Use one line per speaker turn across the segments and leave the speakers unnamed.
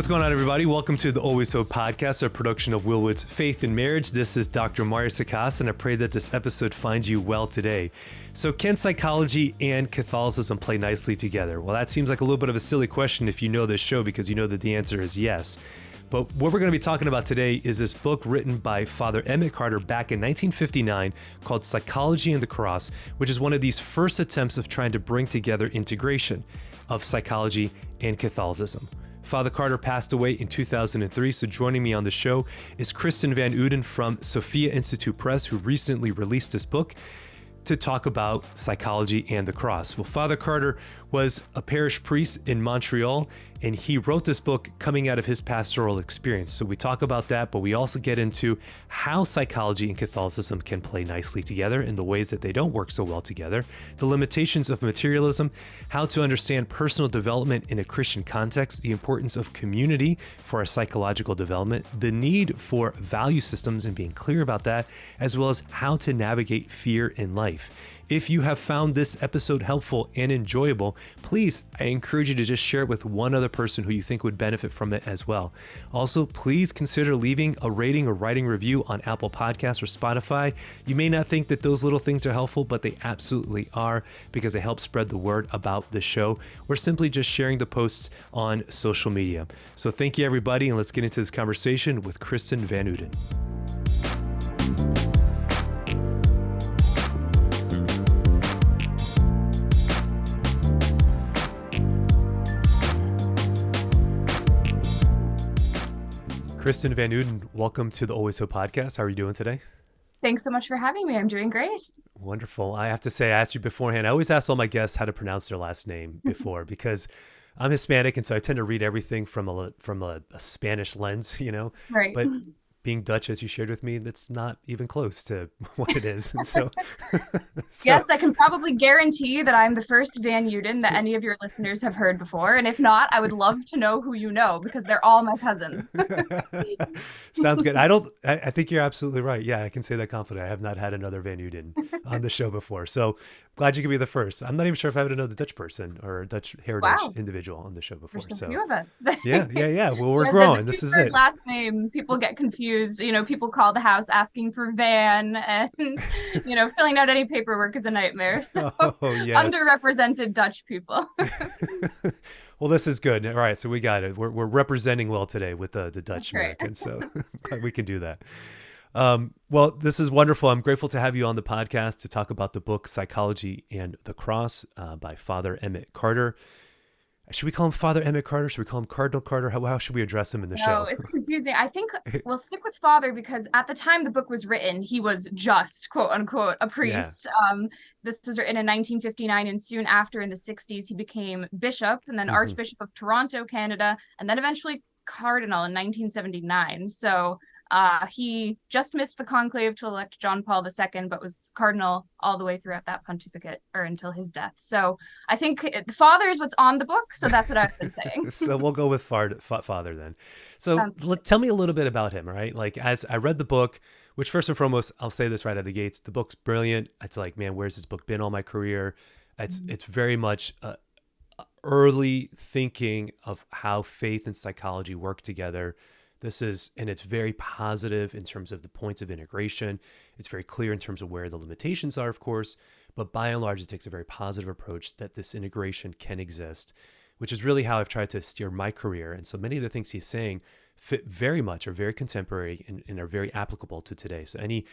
What's going on, everybody? Welcome to the Always Hope podcast, a production of Willwood's Faith in Marriage. This is Dr. Mario Sakas, and I pray that this episode finds you well today. So can psychology and Catholicism play nicely together? Well, that seems like a little bit of a silly question if you know this show, because you know that the answer is yes. But what we're going to be talking about today is this book written by Father Emmett Carter back in 1959 called Psychology and the Cross, which is one of these first attempts of trying to bring together integration of psychology and Catholicism. Father Carter passed away in 2003, so joining me on the show is Kristen Van Uden from Sophia Institute Press, who recently released this book to talk about psychology and the cross. Well, Father Carter was a parish priest in Montreal, and he wrote this book coming out of his pastoral experience. So we talk about that, but we also get into how psychology and Catholicism can play nicely together in the ways that they don't work so well together, the limitations of materialism, how to understand personal development in a Christian context, the importance of community for our psychological development, the need for value systems and being clear about that, as well as how to navigate fear in life. If you have found this episode helpful and enjoyable, please, I encourage you to just share it with one other person who you think would benefit from it as well. Also, please consider leaving a rating or writing review on Apple Podcasts or Spotify. You may not think that those little things are helpful, but they absolutely are, because they help spread the word about the show, or simply just sharing the posts on social media. So thank you, everybody, and let's get into this conversation with Kristen Van Uden. Kristen Van Uden, welcome to the Always Hope podcast. How are you doing today?
Thanks so much for having me. I'm doing great.
Wonderful. I have to say, I asked you beforehand. I always ask all my guests how to pronounce their last name before, because I'm Hispanic, and so I tend to read everything from a Spanish lens, you know.
Right.
But being Dutch, as you shared with me, that's not even close to what it is. And so,
Yes, I can probably guarantee that I'm the first Van Uden that any of your listeners have heard before. And if not, I would love to know who you know, because they're all my cousins.
Sounds good. I think you're absolutely right. Yeah, I can say that confidently. I have not had another Van Uden on the show before. So glad you could be the first. I'm not even sure if I have another Dutch person or a Dutch heritage individual on the show before.
There's a few of us.
Yeah. Well, we're growing. This is it.
Last name, people get confused. You know, people call the house asking for Van, and, you know, filling out any paperwork is a nightmare. So
yes.
Underrepresented Dutch people.
Well, this is good. All right. So we got it. We're representing well today with the Dutch Americans. So we can do that. Well, this is wonderful. I'm grateful to have you on the podcast to talk about the book Psychology and the Cross by Father Emmett Carter. Should we call him Father Emmett Carter? Should we call him Cardinal Carter? How should we address him in the show?
No, it's confusing. I think we'll stick with Father, because at the time the book was written, he was just, quote unquote, a priest. Yeah. This was written in 1959, and soon after, in the 60s, he became bishop, and then Archbishop of Toronto, Canada, and then eventually Cardinal in 1979. So he just missed the conclave to elect John Paul II, but was cardinal all the way throughout that pontificate, or until his death. So I think the Father is what's on the book. So that's what I've been saying.
So we'll go with Father then. So tell me a little bit about him, right? Like, as I read the book, which first and foremost, I'll say this right out of the gates, the book's brilliant. It's like, man, where's this book been all my career? It's very much early thinking of how faith and psychology work together. And it's very positive in terms of the points of integration. It's very clear in terms of where the limitations are, of course, but by and large, it takes a very positive approach that this integration can exist, which is really how I've tried to steer my career. And so many of the things he's saying fit very much, are very contemporary, and are very applicable to today. So any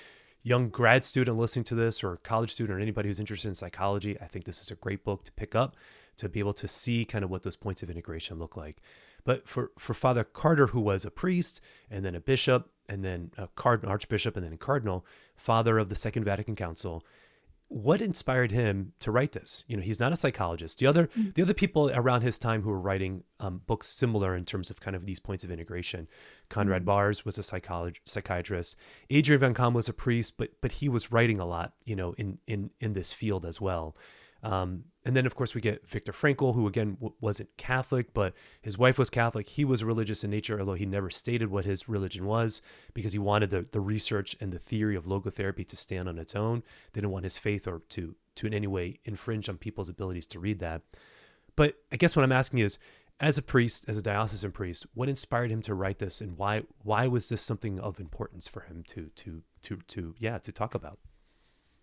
young grad student listening to this, or college student, or anybody who's interested in psychology, I think this is a great book to pick up, to be able to see kind of what those points of integration look like. But for Father Carter, who was a priest, and then a bishop, and then a archbishop, and then a cardinal, father of the Second Vatican Council, what inspired him to write this? You know, he's not a psychologist. The other people around his time who were writing books similar in terms of kind of these points of integration, Conrad Bars was a psychiatrist. Adrian Van Kam was a priest, but he was writing a lot, you know, in this field as well. And then, of course, we get Viktor Frankl, who, again, wasn't Catholic, but his wife was Catholic. He was religious in nature, although he never stated what his religion was, because he wanted the research and the theory of logotherapy to stand on its own. Didn't want his faith or to in any way infringe on people's abilities to read that. But I guess what I'm asking is, as a priest, as a diocesan priest, what inspired him to write this, and why was this something of importance for him to talk about?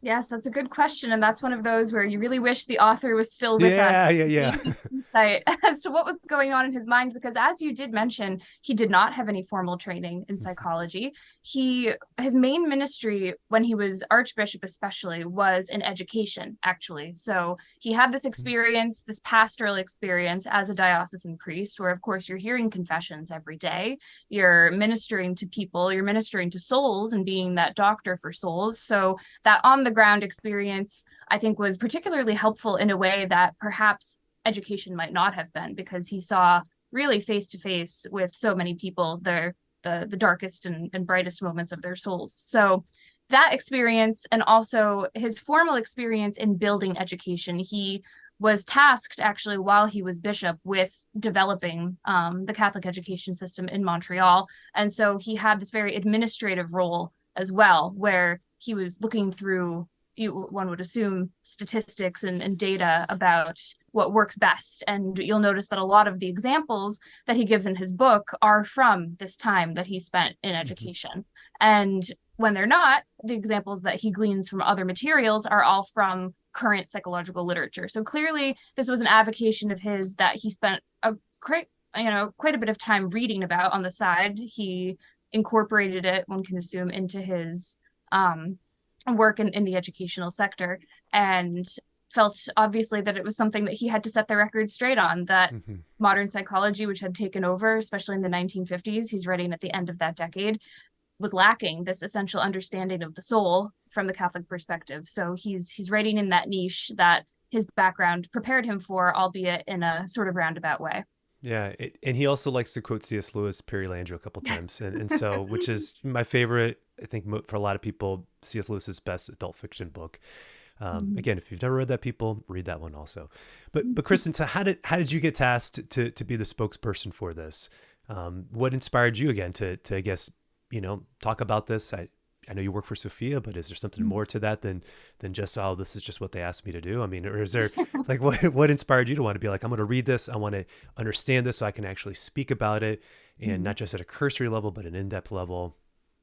Yes, that's a good question. And that's one of those where you really wish the author was still with us.
Yeah.
Insight as to what was going on in his mind, because as you did mention, he did not have any formal training in psychology. His main ministry when he was archbishop especially was in education, actually. So he had this experience, this pastoral experience as a diocesan priest, where of course you're hearing confessions every day, you're ministering to people, you're ministering to souls and being that doctor for souls. So that on the ground experience, I think, was particularly helpful in a way that perhaps education might not have been, because he saw really face to face with so many people the darkest and brightest moments of their souls. So that experience, and also his formal experience in building education, he was tasked actually while he was bishop with developing the Catholic education system in Montreal. And so he had this very administrative role as well, where he was looking through, one would assume, statistics and data about what works best. And you'll notice that a lot of the examples that he gives in his book are from this time that he spent in education. And when they're not, the examples that he gleans from other materials are all from current psychological literature. So clearly this was an avocation of his that he spent quite a bit of time reading about on the side. He incorporated it, one can assume, into his work in the educational sector, and felt obviously that it was something that he had to set the record straight on, that modern psychology, which had taken over, especially in the 1950s, he's writing at the end of that decade, was lacking this essential understanding of the soul from the Catholic perspective. So he's writing in that niche that his background prepared him for, albeit in a sort of roundabout way.
Yeah, and he also likes to quote C.S. Lewis, Peri Landreau a couple times, and so, which is my favorite, I think, for a lot of people, C.S. Lewis's best adult fiction book. Again, if you've never read that, people, read that one also. But Kristen, so how did you get tasked to be the spokesperson for this? What inspired you again to I guess, talk about this? I know you work for Sophia, but is there something more to that than just, oh, this is just what they asked me to do? I mean, or is there like what inspired you to want to be like, I'm going to read this, I want to understand this so I can actually speak about it, and not just at a cursory level, but an in-depth level?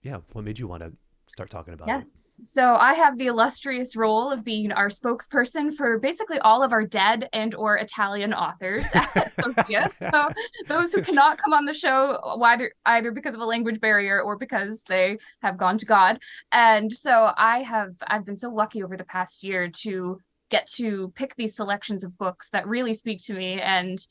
Yeah. What made you want to start talking about it?
Yes. So I have the illustrious role of being our spokesperson for basically all of our dead and or Italian authors at Sophia. So those who cannot come on the show, either because of a language barrier or because they have gone to God. And so I've been so lucky over the past year to get to pick these selections of books that really speak to me. And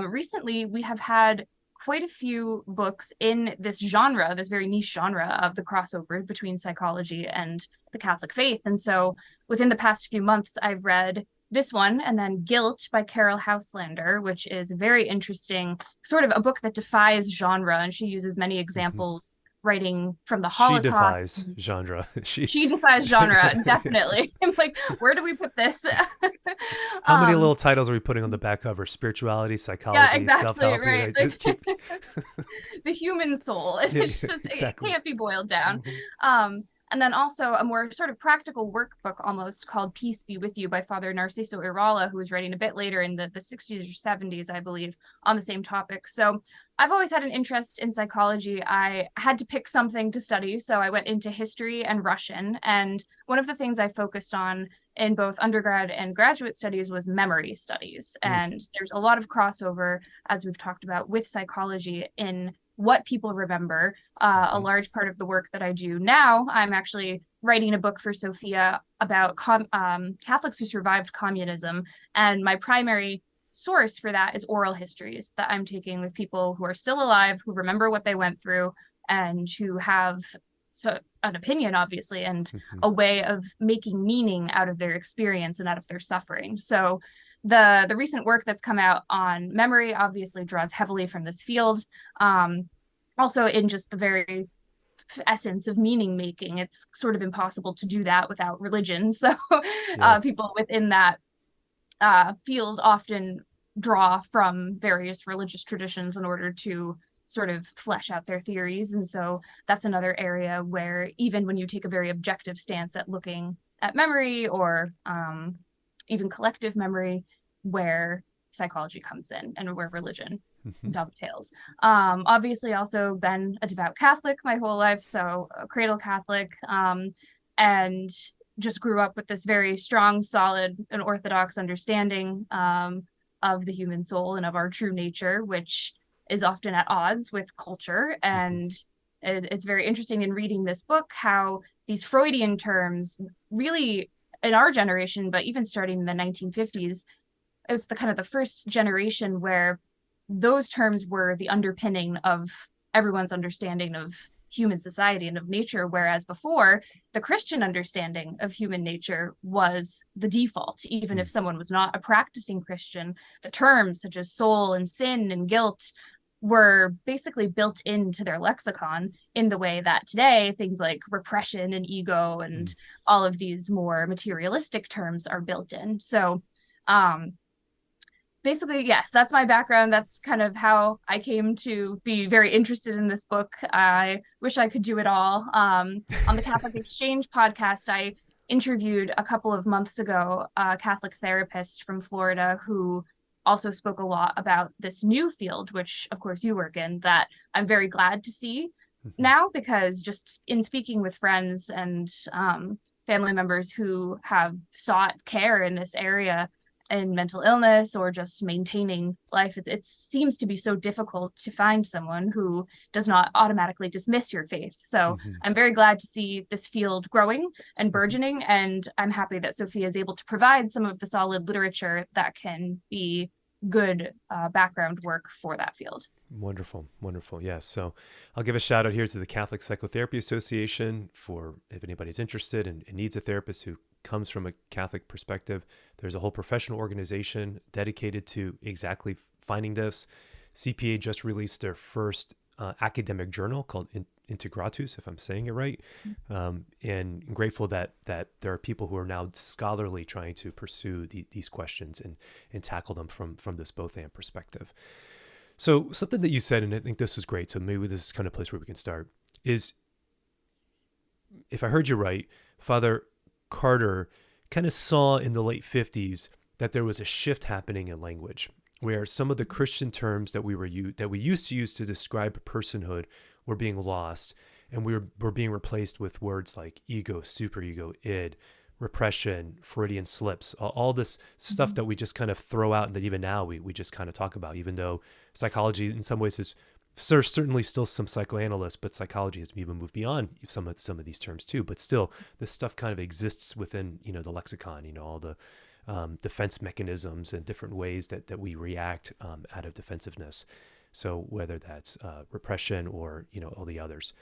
recently we have had quite a few books in this genre, this very niche genre of the crossover between psychology and the Catholic faith. And so within the past few months, I've read this one, and then Guilt by Carol Houselander, which is very interesting, sort of a book that defies genre. And she uses many examples writing from the Holocaust.
She defies genre.
She defies genre, definitely. I'm like, where do we put this?
How many little titles are we putting on the back cover? Spirituality, psychology, self-help.
Right. The human soul. It's just, exactly. It can't be boiled down. And then also a more sort of practical workbook almost called Peace Be With You by Father Narciso Irala, who was writing a bit later in the 60s or 70s, I believe, on the same topic. So I've always had an interest in psychology. I had to pick something to study, so I went into history and Russian. And one of the things I focused on in both undergrad and graduate studies was memory studies. And there's a lot of crossover, as we've talked about, with psychology in what people remember. A large part of the work that I do now, I'm actually writing a book for Sophia about Catholics who survived communism. And my primary source for that is oral histories that I'm taking with people who are still alive, who remember what they went through, and who have an opinion, obviously, and a way of making meaning out of their experience and out of their suffering. So the recent work that's come out on memory obviously draws heavily from this field. Also in just the very essence of meaning making, it's sort of impossible to do that without religion. So people within that field often draw from various religious traditions in order to sort of flesh out their theories. And so that's another area where even when you take a very objective stance at looking at memory or even collective memory, where psychology comes in and where religion dovetails. Obviously also been a devout Catholic my whole life, so a cradle Catholic, and just grew up with this very strong, solid, and orthodox understanding of the human soul and of our true nature, which is often at odds with culture. And it's very interesting in reading this book how these Freudian terms really in our generation, but even starting in the 1950s, it was the kind of the first generation where those terms were the underpinning of everyone's understanding of human society and of nature, whereas before, the Christian understanding of human nature was the default. Even if someone was not a practicing Christian, the terms such as soul and sin and guilt were basically built into their lexicon in the way that today things like repression and ego and all of these more materialistic terms are built in. So basically, yes, that's my background. That's kind of how I came to be very interested in this book. I wish I could do it all. On the Catholic Exchange podcast, I interviewed a couple of months ago a Catholic therapist from Florida who also spoke a lot about this new field, which of course you work in, that I'm very glad to see now, because just in speaking with friends and family members who have sought care in this area in mental illness or just maintaining life, it seems to be so difficult to find someone who does not automatically dismiss your faith. So I'm very glad to see this field growing and burgeoning, and I'm happy that Sophia is able to provide some of the solid literature that can be good background work for that field.
Wonderful. Yes. So I'll give a shout out here to the Catholic Psychotherapy Association for if anybody's interested and needs a therapist who comes from a Catholic perspective. There's a whole professional organization dedicated to exactly finding this. CPA just released their first academic journal called Integratus, if I'm saying it right. And I'm grateful that there are people who are now scholarly trying to pursue these questions and tackle them from this both and perspective. So something that you said, and I think this was great, so maybe this is kind of a place where we can start, is, if I heard you right, Father Carter kind of saw in the late 50s that there was a shift happening in language, where some of the Christian terms that we used to use to describe personhood were being lost, and we were being replaced with words like ego, superego, id, repression, Freudian slips, all this stuff that we just kind of throw out, and that even now we just kind of talk about, even though psychology in some ways is, there's certainly still some psychoanalysts, but psychology has even moved beyond some of these terms too. But still, this stuff kind of exists within, the lexicon, all the defense mechanisms and different ways that we react out of defensiveness. So whether that's repression or, all the others.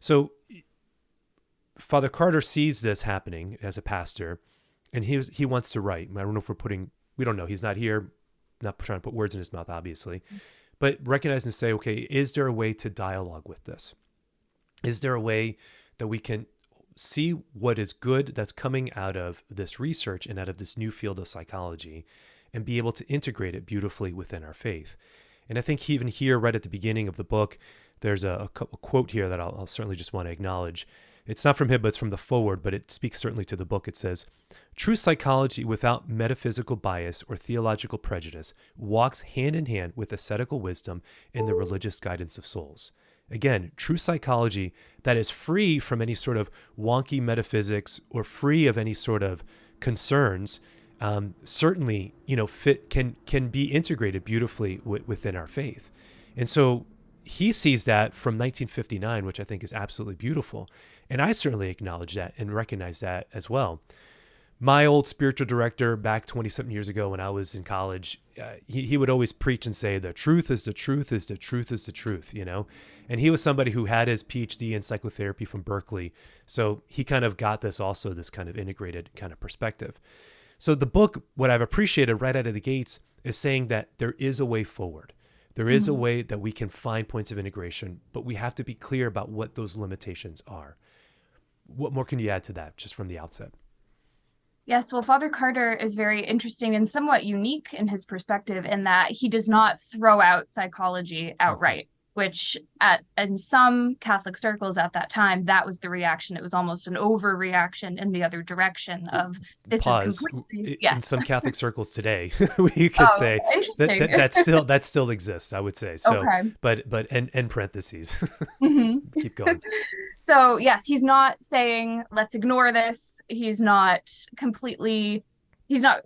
So Father Carter sees this happening as a pastor, and he wants to write. I don't know if we don't know. He's not here, not trying to put words in his mouth, obviously, but recognize and say, okay, is there a way to dialogue with this? Is there a way that we can see what is good that's coming out of this research and out of this new field of psychology, and be able to integrate it beautifully within our faith? And I think even here, right at the beginning of the book, there's a quote here that I'll certainly just want to acknowledge. It's not from him, but it's from the foreword, but it speaks certainly to the book. It says, "True psychology without metaphysical bias or theological prejudice walks hand in hand with ascetical wisdom in the religious guidance of souls." Again, true psychology that is free from any sort of wonky metaphysics or free of any sort of concerns, certainly, can be integrated beautifully within our faith. And so he sees that from 1959, which I think is absolutely beautiful. And I certainly acknowledge that and recognize that as well. My old spiritual director back 27 years ago when I was in college, he would always preach and say, the truth is the truth is the truth is the truth, And he was somebody who had his PhD in psychotherapy from Berkeley. So he kind of got this kind of integrated kind of perspective. So the book, what I've appreciated right out of the gates, is saying that there is a way forward. There is a way that we can find points of integration, but we have to be clear about what those limitations are. What more can you add to that, just from the outset?
Yes, well, Father Carter is very interesting and somewhat unique in his perspective in that he does not throw out psychology outright. which in some Catholic circles at that time, that was the reaction. It was almost an overreaction in the other direction of this is completely,
in some Catholic circles today, you could say that still exists, I would say. So,
okay.
but end parentheses.
Mm-hmm.
Keep going.
So yes, he's not saying let's ignore this. He's not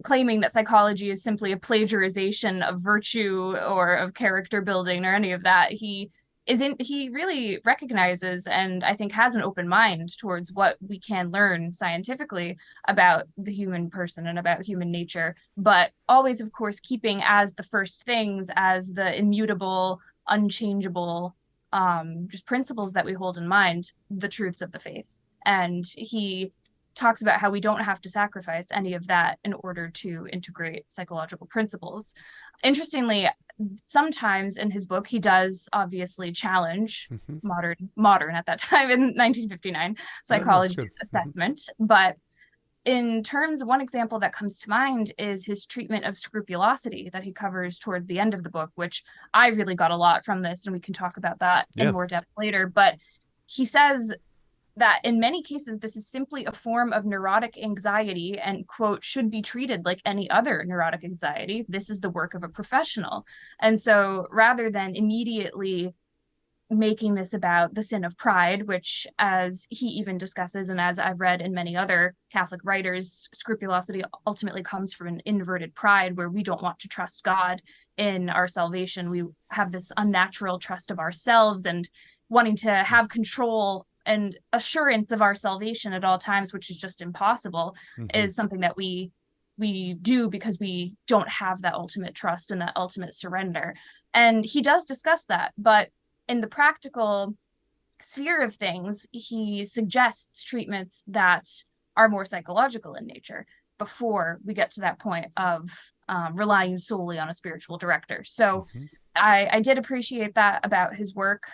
claiming that psychology is simply a plagiarization of virtue or of character building or any of that. He really recognizes, and I think has an open mind towards what we can learn scientifically about the human person and about human nature, but always, of course, keeping as the first things, as the immutable, unchangeable, just principles that we hold in mind, the truths of the faith. And he talks about how we don't have to sacrifice any of that in order to integrate psychological principles. Interestingly, sometimes in his book, he does obviously challenge modern at that time in 1959 psychology's assessment. But in terms of one example that comes to mind is his treatment of scrupulosity that he covers towards the end of the book, which I really got a lot from this, and we can talk about that in more depth later. But he says that in many cases, this is simply a form of neurotic anxiety and, quote, should be treated like any other neurotic anxiety. This is the work of a professional. And so rather than immediately making this about the sin of pride, which, as he even discusses, and as I've read in many other Catholic writers, scrupulosity ultimately comes from an inverted pride where we don't want to trust God in our salvation. We have this unnatural trust of ourselves and wanting to have control and assurance of our salvation at all times, which is just impossible, is something that we do because we don't have that ultimate trust and that ultimate surrender. And he does discuss that, but in the practical sphere of things, he suggests treatments that are more psychological in nature before we get to that point of relying solely on a spiritual director. So I did appreciate that about his work,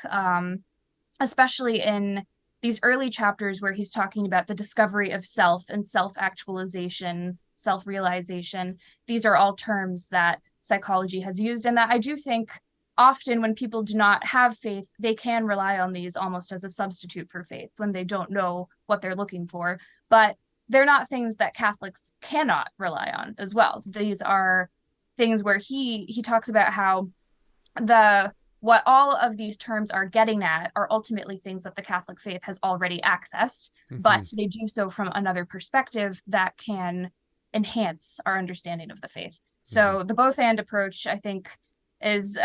especially in these early chapters where he's talking about the discovery of self and self-actualization, self-realization. These are all terms that psychology has used, and that I do think often when people do not have faith, they can rely on these almost as a substitute for faith when they don't know what they're looking for. But they're not things that Catholics cannot rely on as well. These are things where he talks about how what all of these terms are getting at are ultimately things that the Catholic faith has already accessed, but they do so from another perspective that can enhance our understanding of the faith. So the both and approach, I think, is,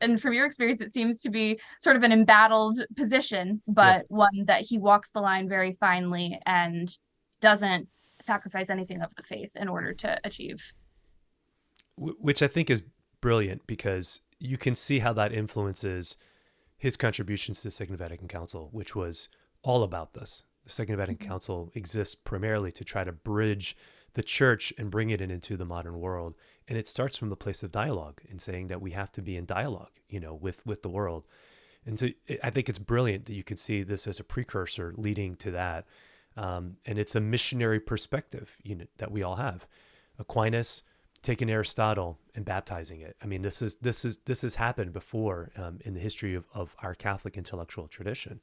and from your experience, it seems to be sort of an embattled position, but one that he walks the line very finely and doesn't sacrifice anything of the faith in order to achieve.
Which I think is brilliant, because you can see how that influences his contributions to the Second Vatican Council, which was all about this. The Second Vatican Council exists primarily to try to bridge the church and bring it into the modern world. And it starts from the place of dialogue and saying that we have to be in dialogue, with the world. And so I think it's brilliant that you can see this as a precursor leading to that. And it's a missionary perspective, that we all have. Aquinas taking Aristotle and baptizing it. I mean, this has happened before in the history of our Catholic intellectual tradition.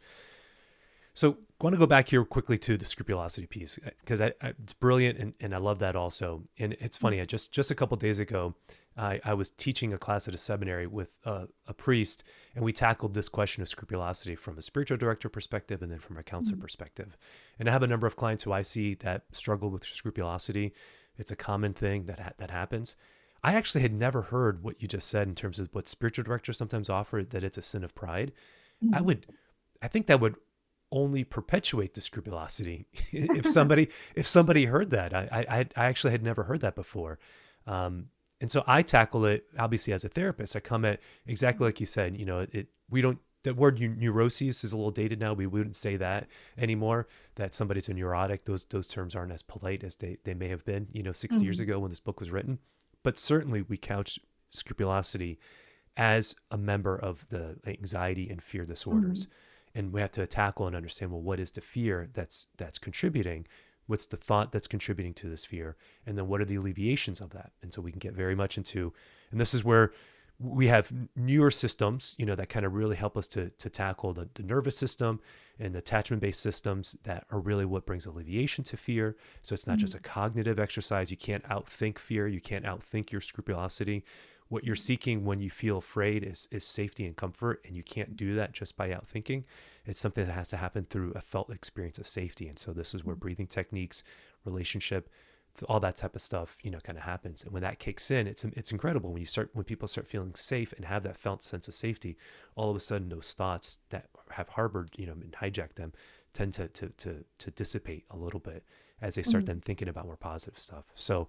So I want to go back here quickly to the scrupulosity piece, because it's brilliant, and I love that also. And it's funny, just a couple of days ago, I was teaching a class at a seminary with a priest, and we tackled this question of scrupulosity from a spiritual director perspective and then from a counselor perspective. And I have a number of clients who I see that struggle with scrupulosity. It's a common thing that happens. I actually had never heard what you just said in terms of what spiritual directors sometimes offer, that it's a sin of pride. I think that would only perpetuate the scrupulosity if somebody heard that. I actually had never heard that before. And so I tackle it obviously as a therapist. I come at exactly like you said, the word neuroses is a little dated now. We wouldn't say that anymore, that somebody's a neurotic. Those terms aren't as polite as they may have been, 60 years ago when this book was written. But certainly we couch scrupulosity as a member of the anxiety and fear disorders. And we have to tackle and understand, well, what is the fear that's contributing? What's the thought that's contributing to this fear? And then what are the alleviations of that? And so we can get very much into, and this is where we have newer systems, that kind of really help us to tackle the nervous system and the attachment-based systems that are really what brings alleviation to fear. So it's not just a cognitive exercise. You can't outthink fear. You can't outthink your scrupulosity. What you're seeking when you feel afraid is safety and comfort, and you can't do that just by outthinking. It's something that has to happen through a felt experience of safety. And so this is where breathing techniques, relationship, all that type of stuff, kind of happens. And when that kicks in, it's incredible when people start feeling safe and have that felt sense of safety. All of a sudden, those thoughts that have harbored, and hijacked them tend to dissipate a little bit as they start then thinking about more positive stuff. So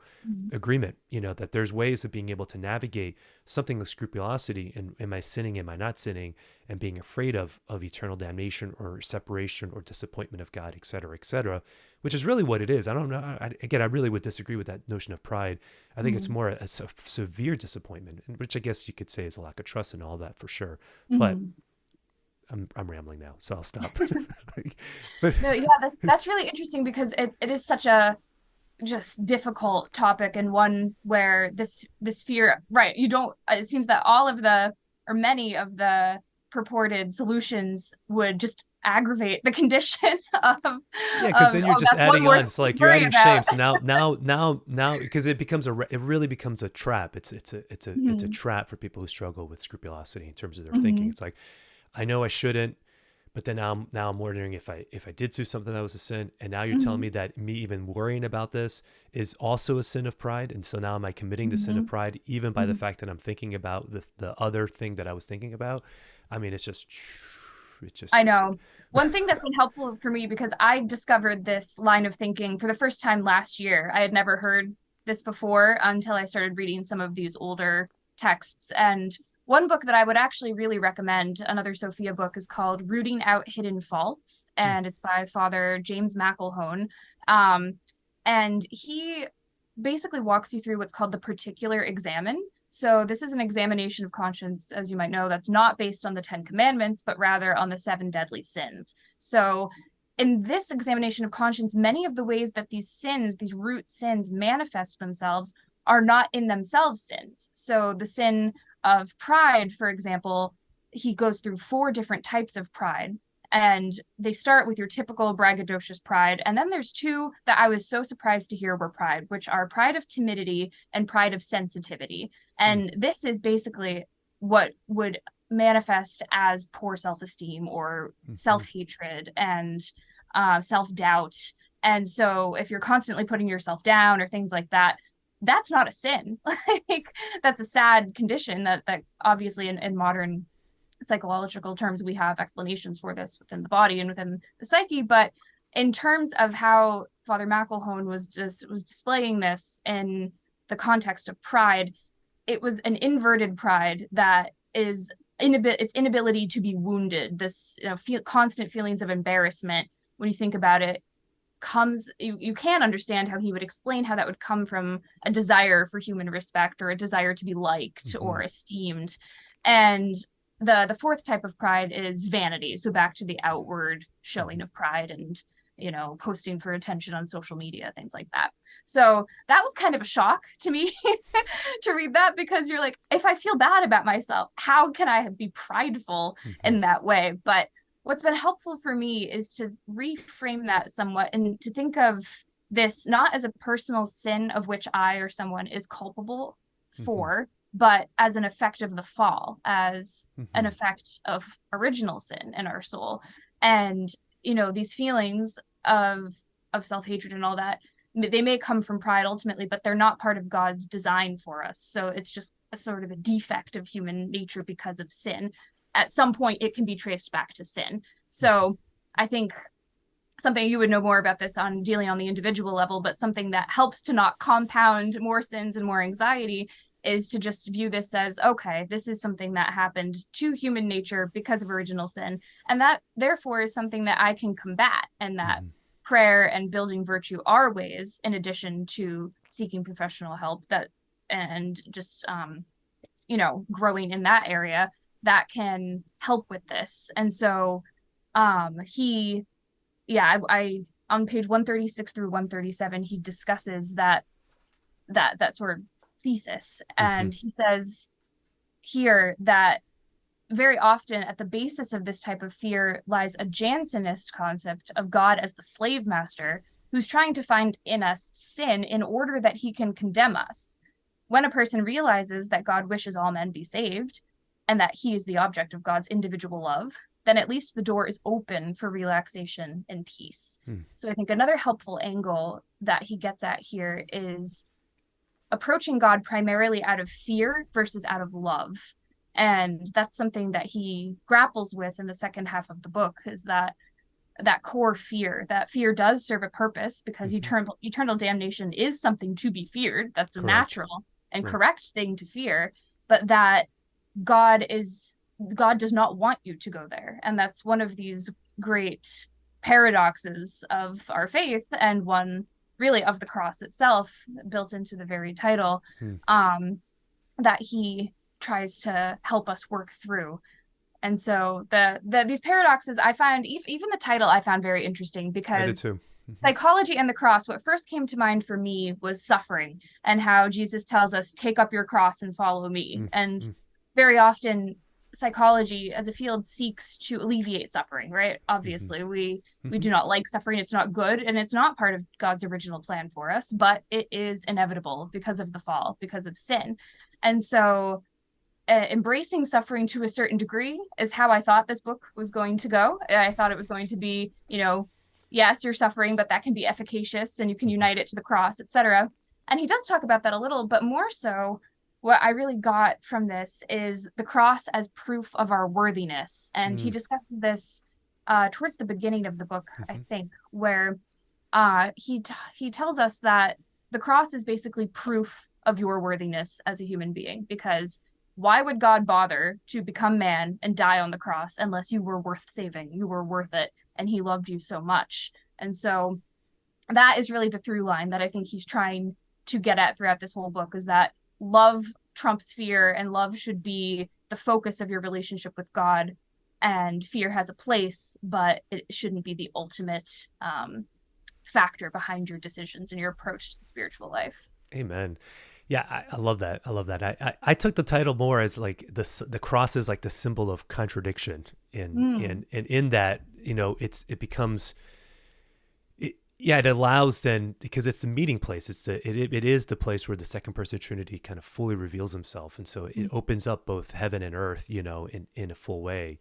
agreement, that there's ways of being able to navigate something like scrupulosity and am I sinning, am I not sinning, and being afraid of eternal damnation or separation or disappointment of God, et cetera, which is really what it is. I don't know. I really would disagree with that notion of pride. I think it's more a severe disappointment, which I guess you could say is a lack of trust and all that for sure. But I'm rambling now, so I'll stop.
No, yeah, that's really interesting because it is such a just difficult topic, and one where this fear, right? It seems that many of the purported solutions would just aggravate the condition of
because then you're just adding on. It's like you're adding shame. So now because it really becomes a trap. It's a trap for people who struggle with scrupulosity in terms of their thinking. It's like, I know I shouldn't, but then now I'm wondering if I did do something that was a sin, and now you're telling me that me even worrying about this is also a sin of pride, and so now am I committing the sin of pride even by the fact that I'm thinking about the other thing that I was thinking about? I mean, it's just.
I know. One thing that's been helpful for me, because I discovered this line of thinking for the first time last year. I had never heard this before until I started reading some of these older texts. And one book that I would actually really recommend, another Sophia book, is called Rooting Out Hidden Faults, and it's by Father James McElhone. And he basically walks you through what's called the particular examen. So this is an examination of conscience, as you might know, that's not based on the 10 Commandments, but rather on the 7 deadly sins. So in this examination of conscience, many of the ways that these sins, these root sins, manifest themselves are not in themselves sins. So the sin of pride, for example, he goes through 4 different types of pride. And they start with your typical braggadocious pride. And then there's 2 that I was so surprised to hear were pride, which are pride of timidity and pride of sensitivity. And this is basically what would manifest as poor self-esteem or self-hatred and self-doubt. And so if you're constantly putting yourself down or things like that, that's not a sin. Like, that's a sad condition that obviously in modern psychological terms, we have explanations for this within the body and within the psyche. But in terms of how Father McElhone was displaying this in the context of pride, it was an inverted pride that is its inability to be wounded. This constant feelings of embarrassment, when you think about it, comes, you can understand how he would explain how that would come from a desire for human respect or a desire to be liked or esteemed. And the 4th type of pride is vanity. So back to the outward showing of pride and, posting for attention on social media, things like that. So that was kind of a shock to me to read that, because you're like, if I feel bad about myself, how can I be prideful in that way? But what's been helpful for me is to reframe that somewhat and to think of this not as a personal sin of which I or someone is culpable for, but as an effect of the fall, as an effect of original sin in our soul. And, these feelings of self-hatred and all that, they may come from pride ultimately, but they're not part of God's design for us. So it's just a sort of a defect of human nature because of sin. At some point, it can be traced back to sin. So I think something you would know more about this on dealing on the individual level, but something that helps to not compound more sins and more anxiety is to just view this as, okay, this is something that happened to human nature because of original sin. And that therefore is something that I can combat, and that prayer and building virtue are ways, in addition to seeking professional help, and just, growing in that area, that can help with this. And so I on page 136 through 137, he discusses that sort of thesis. And he says, here that very often at the basis of this type of fear lies a Jansenist concept of God as the slave master who's trying to find in us sin in order that he can condemn us. When a person realizes that God wishes all men be saved and that he is the object of God's individual love, then at least the door is open for relaxation and peace. So I think another helpful angle that he gets at here is approaching God primarily out of fear versus out of love. And that's something that he grapples with in the second half of the book, is that core fear. That fear does serve a purpose because eternal damnation is something to be feared. That's a natural and correct thing to fear, but that God does not want you to go there. And that's one of these great paradoxes of our faith, and one really of the cross itself, built into the very title, that he tries to help us work through. And so these paradoxes, I find, even the title I found very interesting, because Psychology and the Cross, what first came to mind for me was suffering, and how Jesus tells us, take up your cross and follow me. And very often psychology as a field seeks to alleviate suffering, right? Obviously, we do not like suffering. It's not good, and it's not part of God's original plan for us, but it is inevitable because of the fall, because of sin. And so embracing suffering to a certain degree is how I thought this book was going to go. I thought it was going to be, yes, you're suffering, but that can be efficacious and you can unite it to the cross, etc. And he does talk about that a little, but more so, what I really got from this is the cross as proof of our worthiness. And he discusses this towards the beginning of the book, I think, where he tells us that the cross is basically proof of your worthiness as a human being, because why would God bother to become man and die on the cross unless you were worth saving? You were worth it, and he loved you so much. And so that is really the through line that I think he's trying to get at throughout this whole book, is that love trumps fear, and love should be the focus of your relationship with God. And fear has a place, but it shouldn't be the ultimate factor behind your decisions and your approach to the spiritual life.
Amen. Yeah, I love that. I love that. I took the title more as like the cross is like the symbol of contradiction, and in that, it allows then, because it's the meeting place. It is the place where the second person of Trinity kind of fully reveals himself, and so it opens up both heaven and earth, in a full way.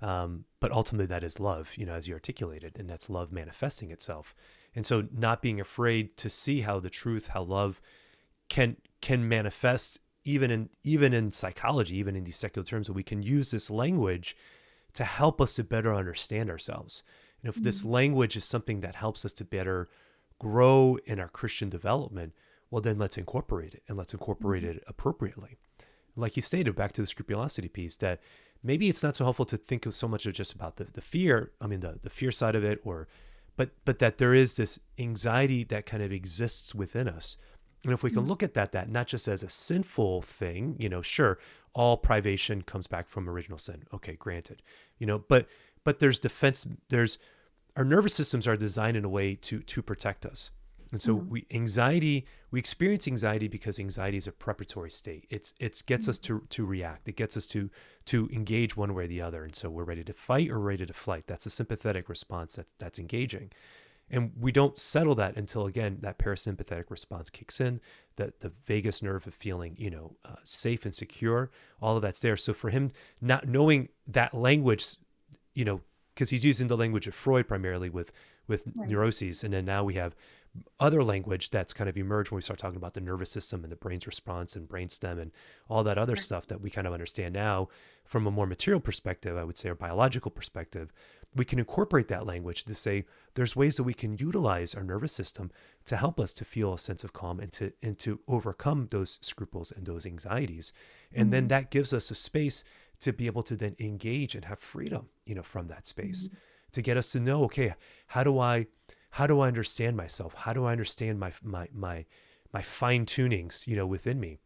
But ultimately, that is love, as you articulated, and that's love manifesting itself. And so, not being afraid to see how the truth, how love can manifest even in psychology, even in these secular terms, that we can use this language to help us to better understand ourselves. And if this language is something that helps us to better grow in our Christian development, well, then let's incorporate it, and let's incorporate it appropriately. Like you stated, back to the scrupulosity piece, that maybe it's not so helpful to think of so much of just about the fear, the fear side of it, but that there is this anxiety that kind of exists within us. And if we can look at that not just as a sinful thing, sure, all privation comes back from original sin. Okay, granted, but there's defense. Our nervous systems are designed in a way to protect us. And so we experience anxiety because anxiety is a preparatory state. It gets us to react. It gets us to engage one way or the other. And so we're ready to fight or ready to flight. That's a sympathetic response that's engaging. And we don't settle that until, again, that parasympathetic response kicks in, the vagus nerve of feeling, safe and secure, all of that's there. So for him, not knowing that language, because he's using the language of Freud primarily with neuroses. And then now we have other language that's kind of emerged when we start talking about the nervous system and the brain's response and brainstem and all that other stuff that we kind of understand now from a more material perspective, I would say, or biological perspective. We can incorporate that language to say there's ways that we can utilize our nervous system to help us to feel a sense of calm and to overcome those scruples and those anxieties. And then that gives us a space to be able to then engage and have freedom, from that space, to get us to know, okay, how do I understand myself? How do I understand my fine tunings, within me?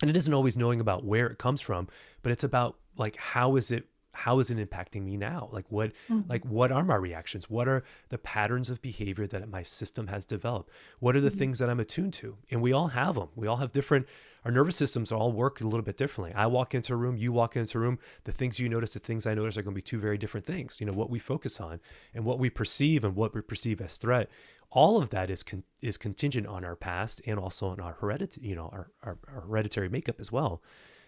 And it isn't always knowing about where it comes from, but it's about like, how is it impacting me now? Like what are my reactions? What are the patterns of behavior that my system has developed? What are the things that I'm attuned to? And we all have them. We all have different our nervous systems all work a little bit differently. I walk into a room, you walk into a room, the things you notice, the things I notice are going to be two very different things. You know, what we focus on and what we perceive as threat. All of that is contingent on our past and also on our heredity, you know, our hereditary makeup as well.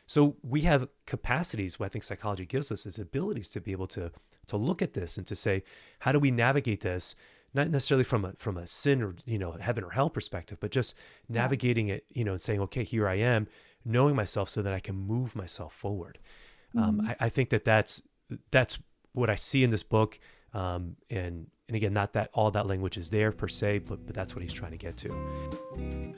So we have capacities, what I think psychology gives us is abilities to be able to look at this and to say, how do we navigate this? Not necessarily from a sin or, you know, heaven or hell perspective, but just navigating it, you know, and saying, okay, here I am, knowing myself so that I can move myself forward. I think that's what I see in this book. And again, not that all that language is there per se, but that's what he's trying to get to.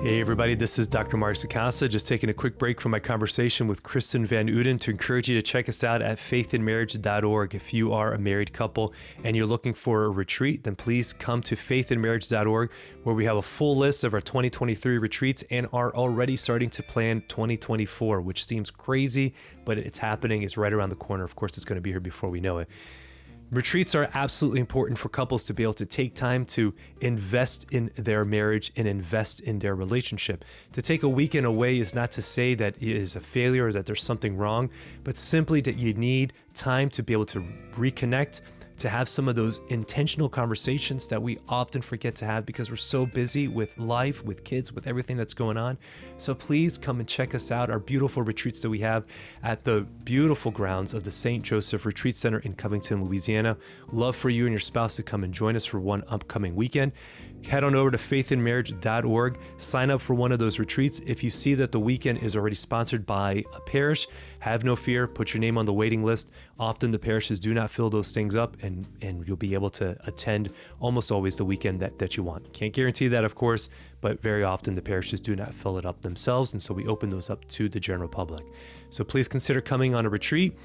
Hey everybody, this is Dr. Mario Sacasa, just taking a quick break from my conversation with Kristen Van Uden to encourage you to check us out at faithandmarriage.org. If you are a married couple and you're looking for a retreat, then please come to faithandmarriage.org, where we have a full list of our 2023 retreats and are already starting to plan 2024, which seems crazy, but it's happening. It's right around the corner. Of course, it's going to be here before we know it. Retreats are absolutely important for couples to be able to take time to invest in their marriage and invest in their relationship. To take a weekend away is not to say that it is a failure or that there's something wrong, but simply that you need time to be able to reconnect, to have some of those intentional conversations that we often forget to have because we're so busy with life, with kids, with everything that's going on. So please come and check us out, our beautiful retreats that we have at the beautiful grounds of the St. Joseph Retreat Center in Covington, Louisiana. Love for you and your spouse to come and join us for one upcoming weekend. Head on over to faithandmarriage.org, sign up for one of those retreats. If you see that the weekend is already sponsored by a parish, have no fear, put your name on the waiting list. Often the parishes do not fill those things up, and you'll be able to attend almost always the weekend that you want. Can't guarantee that, of course, but very often the parishes do not fill it up themselves, and so we open those up to the general public. So please consider coming on a retreat.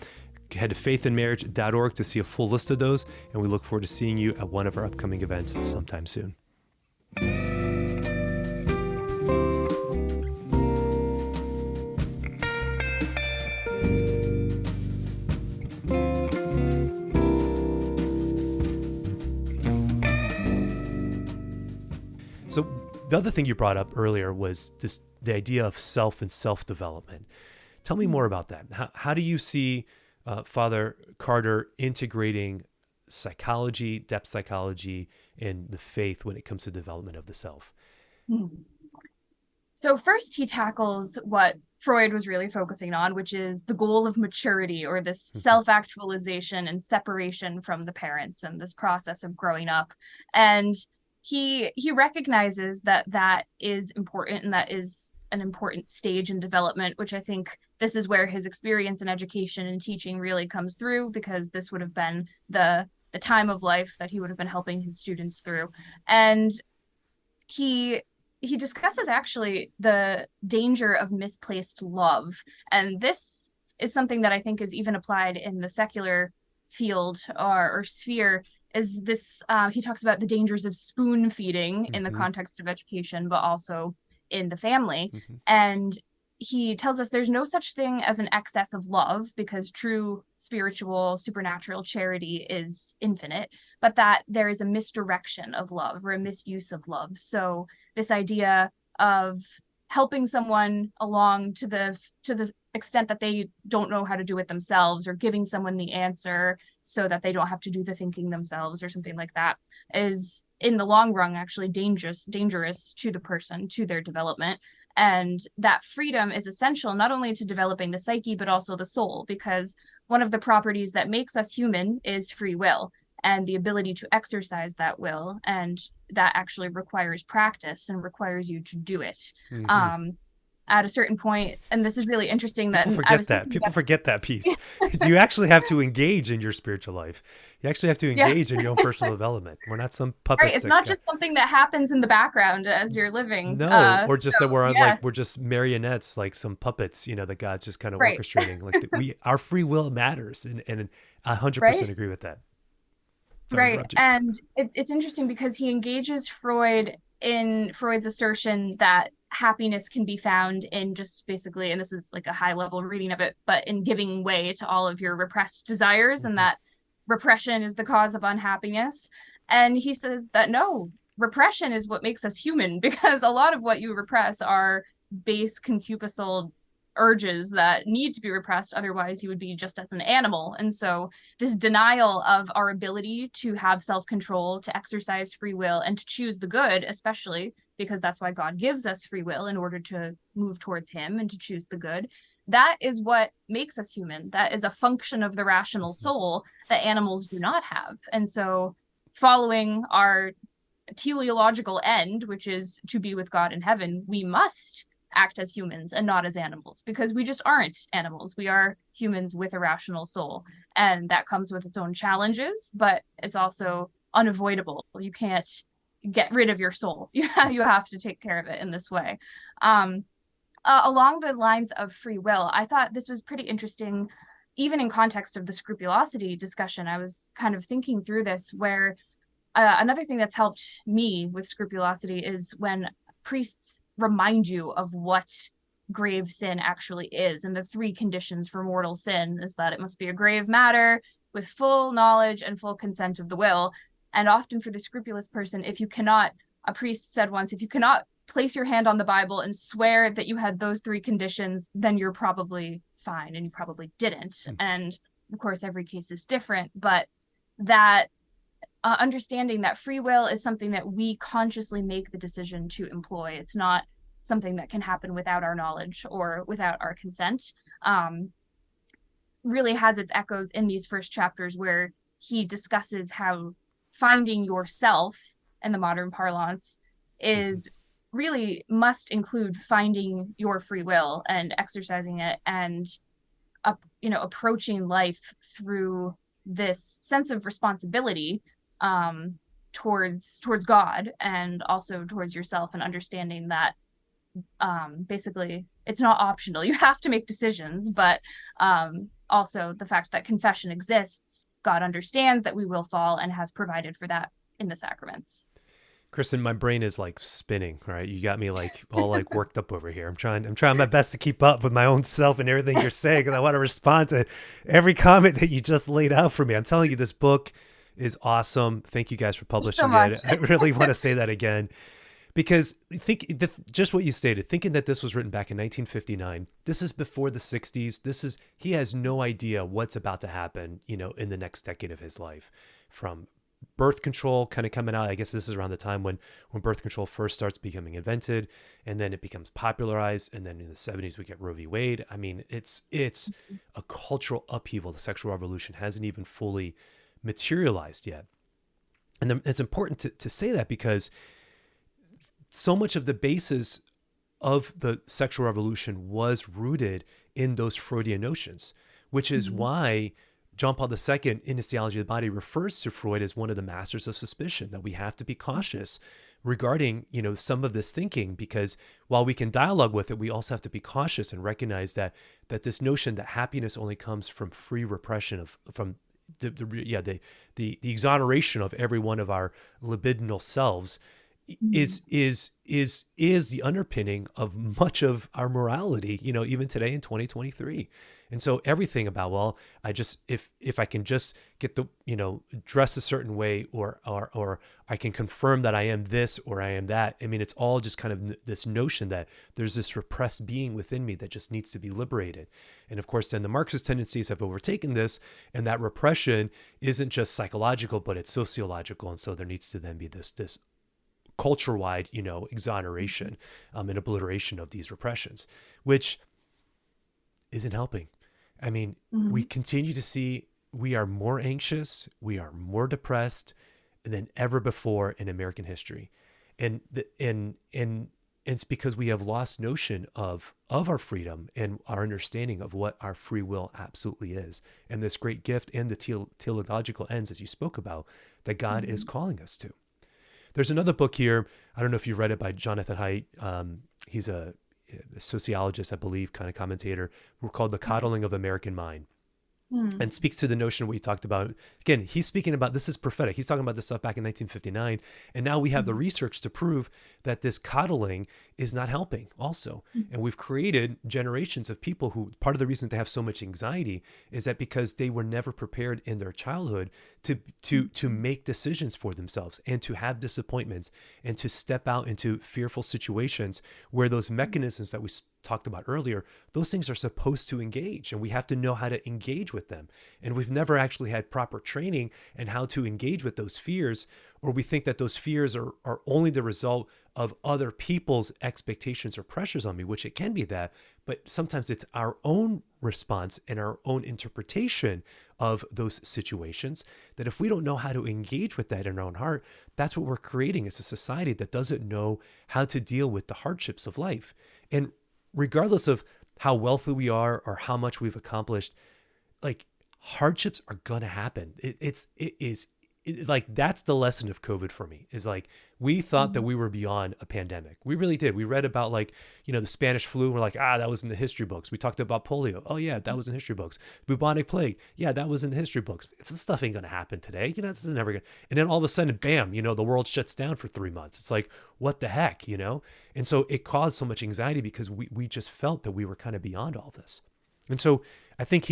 Head to faithandmarriage.org to see a full list of those, and we look forward to seeing you at one of our upcoming events sometime soon. So the other thing you brought up earlier was the idea of self and self-development. Tell me more about that. How do you see Father Carter integrating psychology, depth psychology, and the faith when it comes to development of the self?
So first he tackles what Freud was really focusing on, which is the goal of maturity, or this self-actualization and separation from the parents and this process of growing up. And he recognizes that is important, and that is an important stage in development, which I think this is where his experience in education and teaching really comes through, because this would have been the time of life that he would have been helping his students through. And he discusses actually the danger of misplaced love. And this is something that I think is even applied in the secular field or sphere. Is this he talks about the dangers of spoon feeding in the context of education, but also in the family. And he tells us there's no such thing as an excess of love, because true spiritual, supernatural charity is infinite, but that there is a misdirection of love or a misuse of love. So this idea of helping someone along to the extent that they don't know how to do it themselves, or giving someone the answer so that they don't have to do the thinking themselves or something like that, is in the long run actually dangerous to the person, to their development. And that freedom is essential not only to developing the psyche, but also the soul, because one of the properties that makes us human is free will and the ability to exercise that will. And that actually requires practice and requires you to do it. At a certain point, and this is really interesting that
people forget that piece. You actually have to engage in your spiritual life. You actually have to engage in your own personal development. We're not some puppets.
Right. It's not just something that happens in the background as you're living.
No, or just that we're just marionettes, like some puppets, that God's just kind of orchestrating. Like our free will matters, and 100% agree with that.
Sorry, and it's interesting because he engages Freud in Freud's assertion that happiness can be found in just basically, and this is like a high level reading of it, but in giving way to all of your repressed desires, and that repression is the cause of unhappiness. And he says that no, repression is what makes us human, because a lot of what you repress are base concupiscible urges that need to be repressed, otherwise you would be just as an animal. And so this denial of our ability to have self-control, to exercise free will, and to choose the good, especially because that's why God gives us free will, in order to move towards him and to choose the good, that is what makes us human. That is a function of the rational soul that animals do not have. And so following our teleological end, which is to be with God in heaven, we must act as humans and not as animals, because we just aren't animals. We are humans with a rational soul, and that comes with its own challenges, but it's also unavoidable. You can't get rid of your soul. You have to take care of it in this way. Along the lines of free will, I thought this was pretty interesting, even in context of the scrupulosity discussion. I was kind of thinking through this, where another thing that's helped me with scrupulosity is when priests remind you of what grave sin actually is. And the three conditions for mortal sin is that it must be a grave matter with full knowledge and full consent of the will. And often for the scrupulous person, a priest said once, if you cannot place your hand on the Bible and swear that you had those three conditions, then you're probably fine, and you probably didn't. And of course, every case is different, but that understanding that free will is something that we consciously make the decision to employ. It's not something that can happen without our knowledge or without our consent. Really has its echoes in these first chapters, where he discusses how finding yourself, in the modern parlance, is really must include finding your free will and exercising it, and approaching life through this sense of responsibility towards God, and also towards yourself, and understanding that basically it's not optional. You have to make decisions, but also the fact that confession exists, God understands that we will fall and has provided for that in the sacraments.
Kristen, my brain is like spinning, right? You got me like all like worked up over here. I'm trying my best to keep up with my own self and everything you're saying, because I want to respond to every comment that you just laid out for me. I'm telling you, this book is awesome. Thank you guys for publishing it. I really want to say that again, because just what you stated, thinking that this was written back in 1959, this is before the 60s. He has no idea what's about to happen, in the next decade of his life, from birth control kind of coming out. I guess this is around the time when birth control first starts becoming invented, and then it becomes popularized. And then in the 70s, we get Roe v. Wade. I mean, it's a cultural upheaval. The sexual revolution hasn't even fully materialized yet. And then it's important to say that, because so much of the basis of the sexual revolution was rooted in those Freudian notions, which is why John Paul II, in his Theology of the Body, refers to Freud as one of the masters of suspicion, that we have to be cautious regarding, some of this thinking, because while we can dialogue with it, we also have to be cautious and recognize that this notion that happiness only comes from free repression from the exoneration of every one of our libidinal selves is the underpinning of much of our morality, even today in 2023. And so everything about, if I can just get dress a certain way, or I can confirm that I am this or I am that. I mean, it's all just kind of this notion that there's this repressed being within me that just needs to be liberated. And of course, then the Marxist tendencies have overtaken this, and that repression isn't just psychological, but it's sociological. And so there needs to then be this culture-wide, exoneration and obliteration of these repressions, which isn't helping. I mean, we continue to see we are more anxious, we are more depressed than ever before in American history. And it's because we have lost notion of our freedom and our understanding of what our free will absolutely is. And this great gift and the teleological ends, as you spoke about, that God is calling us to. There's another book here. I don't know if you've read it, by Jonathan Haidt. He's a sociologist, I believe, kind of commentator. We're called The Coddling of American Mind. and speaks to the notion of what you talked about. Again, he's speaking about, this is prophetic. He's talking about this stuff back in 1959. And now we have the research to prove that this coddling is not helping also. And we've created generations of people who, part of the reason they have so much anxiety is that because they were never prepared in their childhood to make decisions for themselves and to have disappointments and to step out into fearful situations where those mechanisms that we talked about earlier, those things are supposed to engage, and we have to know how to engage with them. And we've never actually had proper training in how to engage with those fears, or we think that those fears are only the result of other people's expectations or pressures on me, which it can be that, but sometimes it's our own response and our own interpretation of those situations, that if we don't know how to engage with that in our own heart, that's what we're creating as a society that doesn't know how to deal with the hardships of life. And regardless of how wealthy we are or how much we've accomplished, like, hardships are going to happen. That's the lesson of COVID for me, is like, we thought that we were beyond a pandemic. We really did. We read about, like, the Spanish flu. We're like, that was in the history books. We talked about polio. Oh yeah, that was in history books. Bubonic plague. Yeah, that was in the history books. Some stuff ain't going to happen today. This is never going to. And then all of a sudden, bam, the world shuts down for 3 months. It's like, what the heck, And so it caused so much anxiety because we just felt that we were kind of beyond all this. And so I think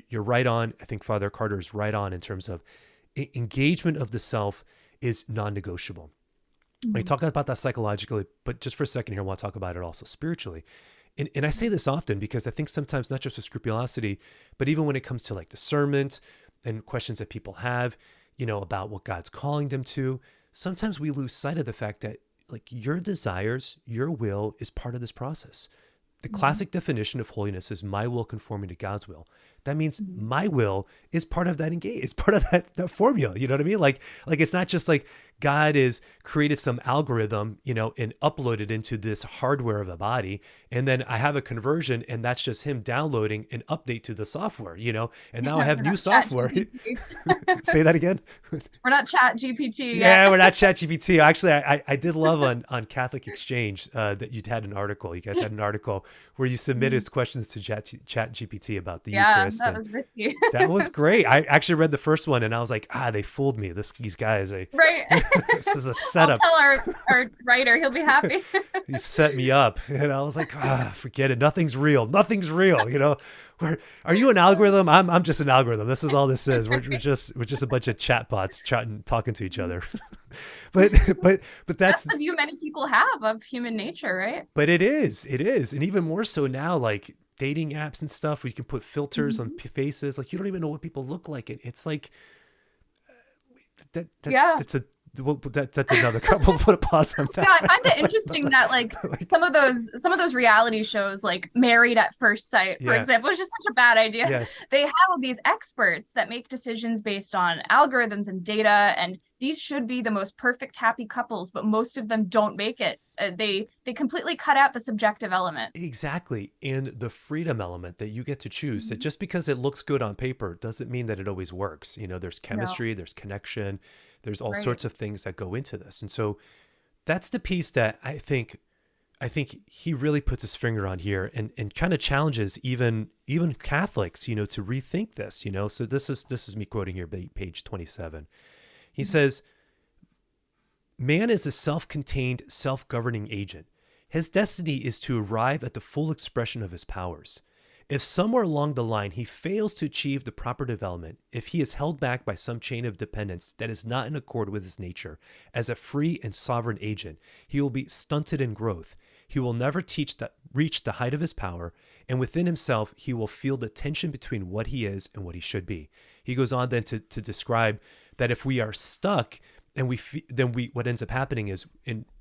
you're right on. I think Father Carter is right on in terms of engagement of the self is non-negotiable. We talk about that psychologically, but just for a second here, I want to talk about it also spiritually. And I say this often because I think sometimes, not just with scrupulosity, but even when it comes to like discernment and questions that people have, about what God's calling them to, sometimes we lose sight of the fact that, like, your desires, your will is part of this process. The classic definition of holiness is my will conforming to God's will. That means my will is part of that it's part of that formula. You know what I mean? Like it's not just like God is created some algorithm, and uploaded into this hardware of the body. And then I have a conversion, and that's just him downloading an update to the software, and now I have new software. Say that again.
We're not Chat GPT.
Yeah, we're not Chat GPT. Actually, I did love on Catholic Exchange that you'd had an article. You guys had an article where you submitted questions to Chat GPT about the Eucharist.
That was risky.
That was great. I actually read the first one and I was like, they fooled me. These guys,
right.
This is a setup.
I'll tell our writer, he'll be happy.
He set me up, and I was like, forget it. Nothing's real. Nothing's real. Are you an algorithm? I'm just an algorithm. This is all this is. We're just a bunch of chatbots talking to each other. but that's
the view many people have of human nature, right?
But it is, and even more so now, like dating apps and stuff, where you can put filters on faces. Like, you don't even know what people look like. It's like that's another. We'll put a pause on that.
Yeah, I find it interesting that like some of those reality shows, like Married at First Sight, for example, is just such a bad idea.
Yes.
They have all these experts that make decisions based on algorithms and data, and these should be the most perfect happy couples, but most of them don't make it. They completely cut out the subjective element.
Exactly. And the freedom element that you get to choose, that just because it looks good on paper doesn't mean that it always works. There's chemistry, there's connection, there's all sorts of things that go into this. And so that's the piece that I think he really puts his finger on here and kind of challenges even Catholics, to rethink this, So this is me quoting here, page 27. He says, man is a self-contained, self-governing agent. His destiny is to arrive at the full expression of his powers. If somewhere along the line he fails to achieve the proper development, if he is held back by some chain of dependence that is not in accord with his nature, as a free and sovereign agent, he will be stunted in growth. He will never reach the height of his power, and within himself he will feel the tension between what he is and what he should be. He goes on then to describe that if we are stuck, and what ends up happening is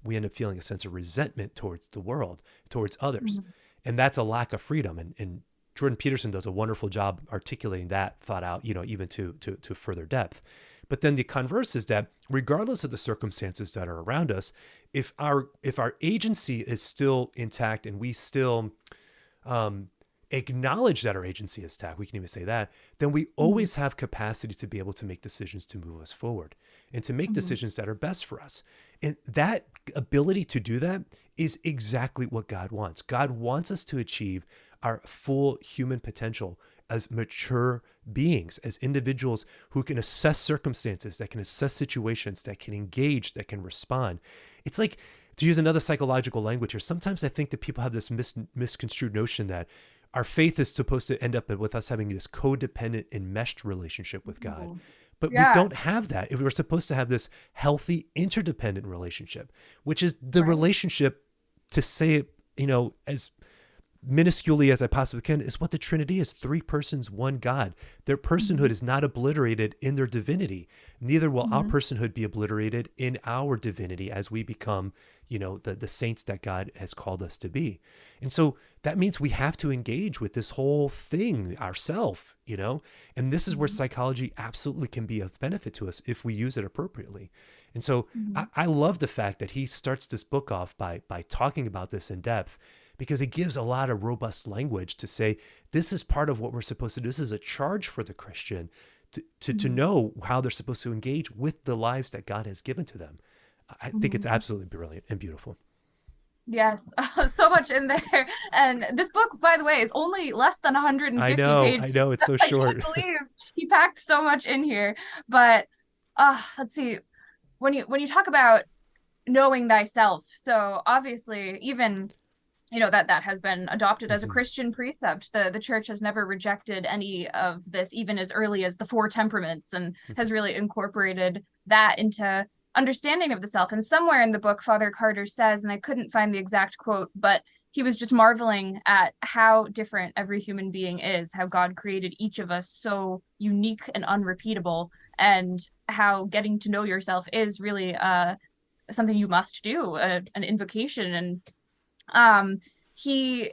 we end up feeling a sense of resentment towards the world, towards others. And that's a lack of freedom. And Jordan Peterson does a wonderful job articulating that thought out, even to further depth. But then the converse is that regardless of the circumstances that are around us, if our agency is still intact and we still acknowledge that our agency is intact, we can even say that, then we always have capacity to be able to make decisions to move us forward and to make decisions that are best for us. And that ability to do that is exactly what God wants. God wants us to achieve our full human potential as mature beings, as individuals who can assess circumstances, that can assess situations, that can engage, that can respond. It's like, to use another psychological language here, sometimes I think that people have this misconstrued notion that our faith is supposed to end up with us having this codependent, enmeshed relationship with God. But we don't have that. We're supposed to have this healthy, interdependent relationship, which is the relationship, to say it, as minusculely as I possibly can, is what the Trinity is. 3 persons, 1 God. Their personhood is not obliterated in their divinity. Neither will our personhood be obliterated in our divinity as we become, the saints that God has called us to be. And so that means we have to engage with this whole thing ourselves, and this is where psychology absolutely can be of benefit to us if we use it appropriately. And so I love the fact that he starts this book off by talking about this in depth, because it gives a lot of robust language to say, this is part of what we're supposed to do. This is a charge for the Christian to know how they're supposed to engage with the lives that God has given to them. I think it's absolutely brilliant and beautiful.
Yes, so much in there. And this book, by the way, is only less than 150 pages.
I know, it's so short.
I can't believe he packed so much in here. But let's see, when you talk about knowing thyself, so obviously even that has been adopted as a Christian precept. The church has never rejected any of this, even as early as the 4 temperaments, and has really incorporated that into understanding of the self. And somewhere in the book, Father Carter says, and I couldn't find the exact quote, but he was just marveling at how different every human being is, how God created each of us so unique and unrepeatable, and how getting to know yourself is really something you must do, an invocation. And he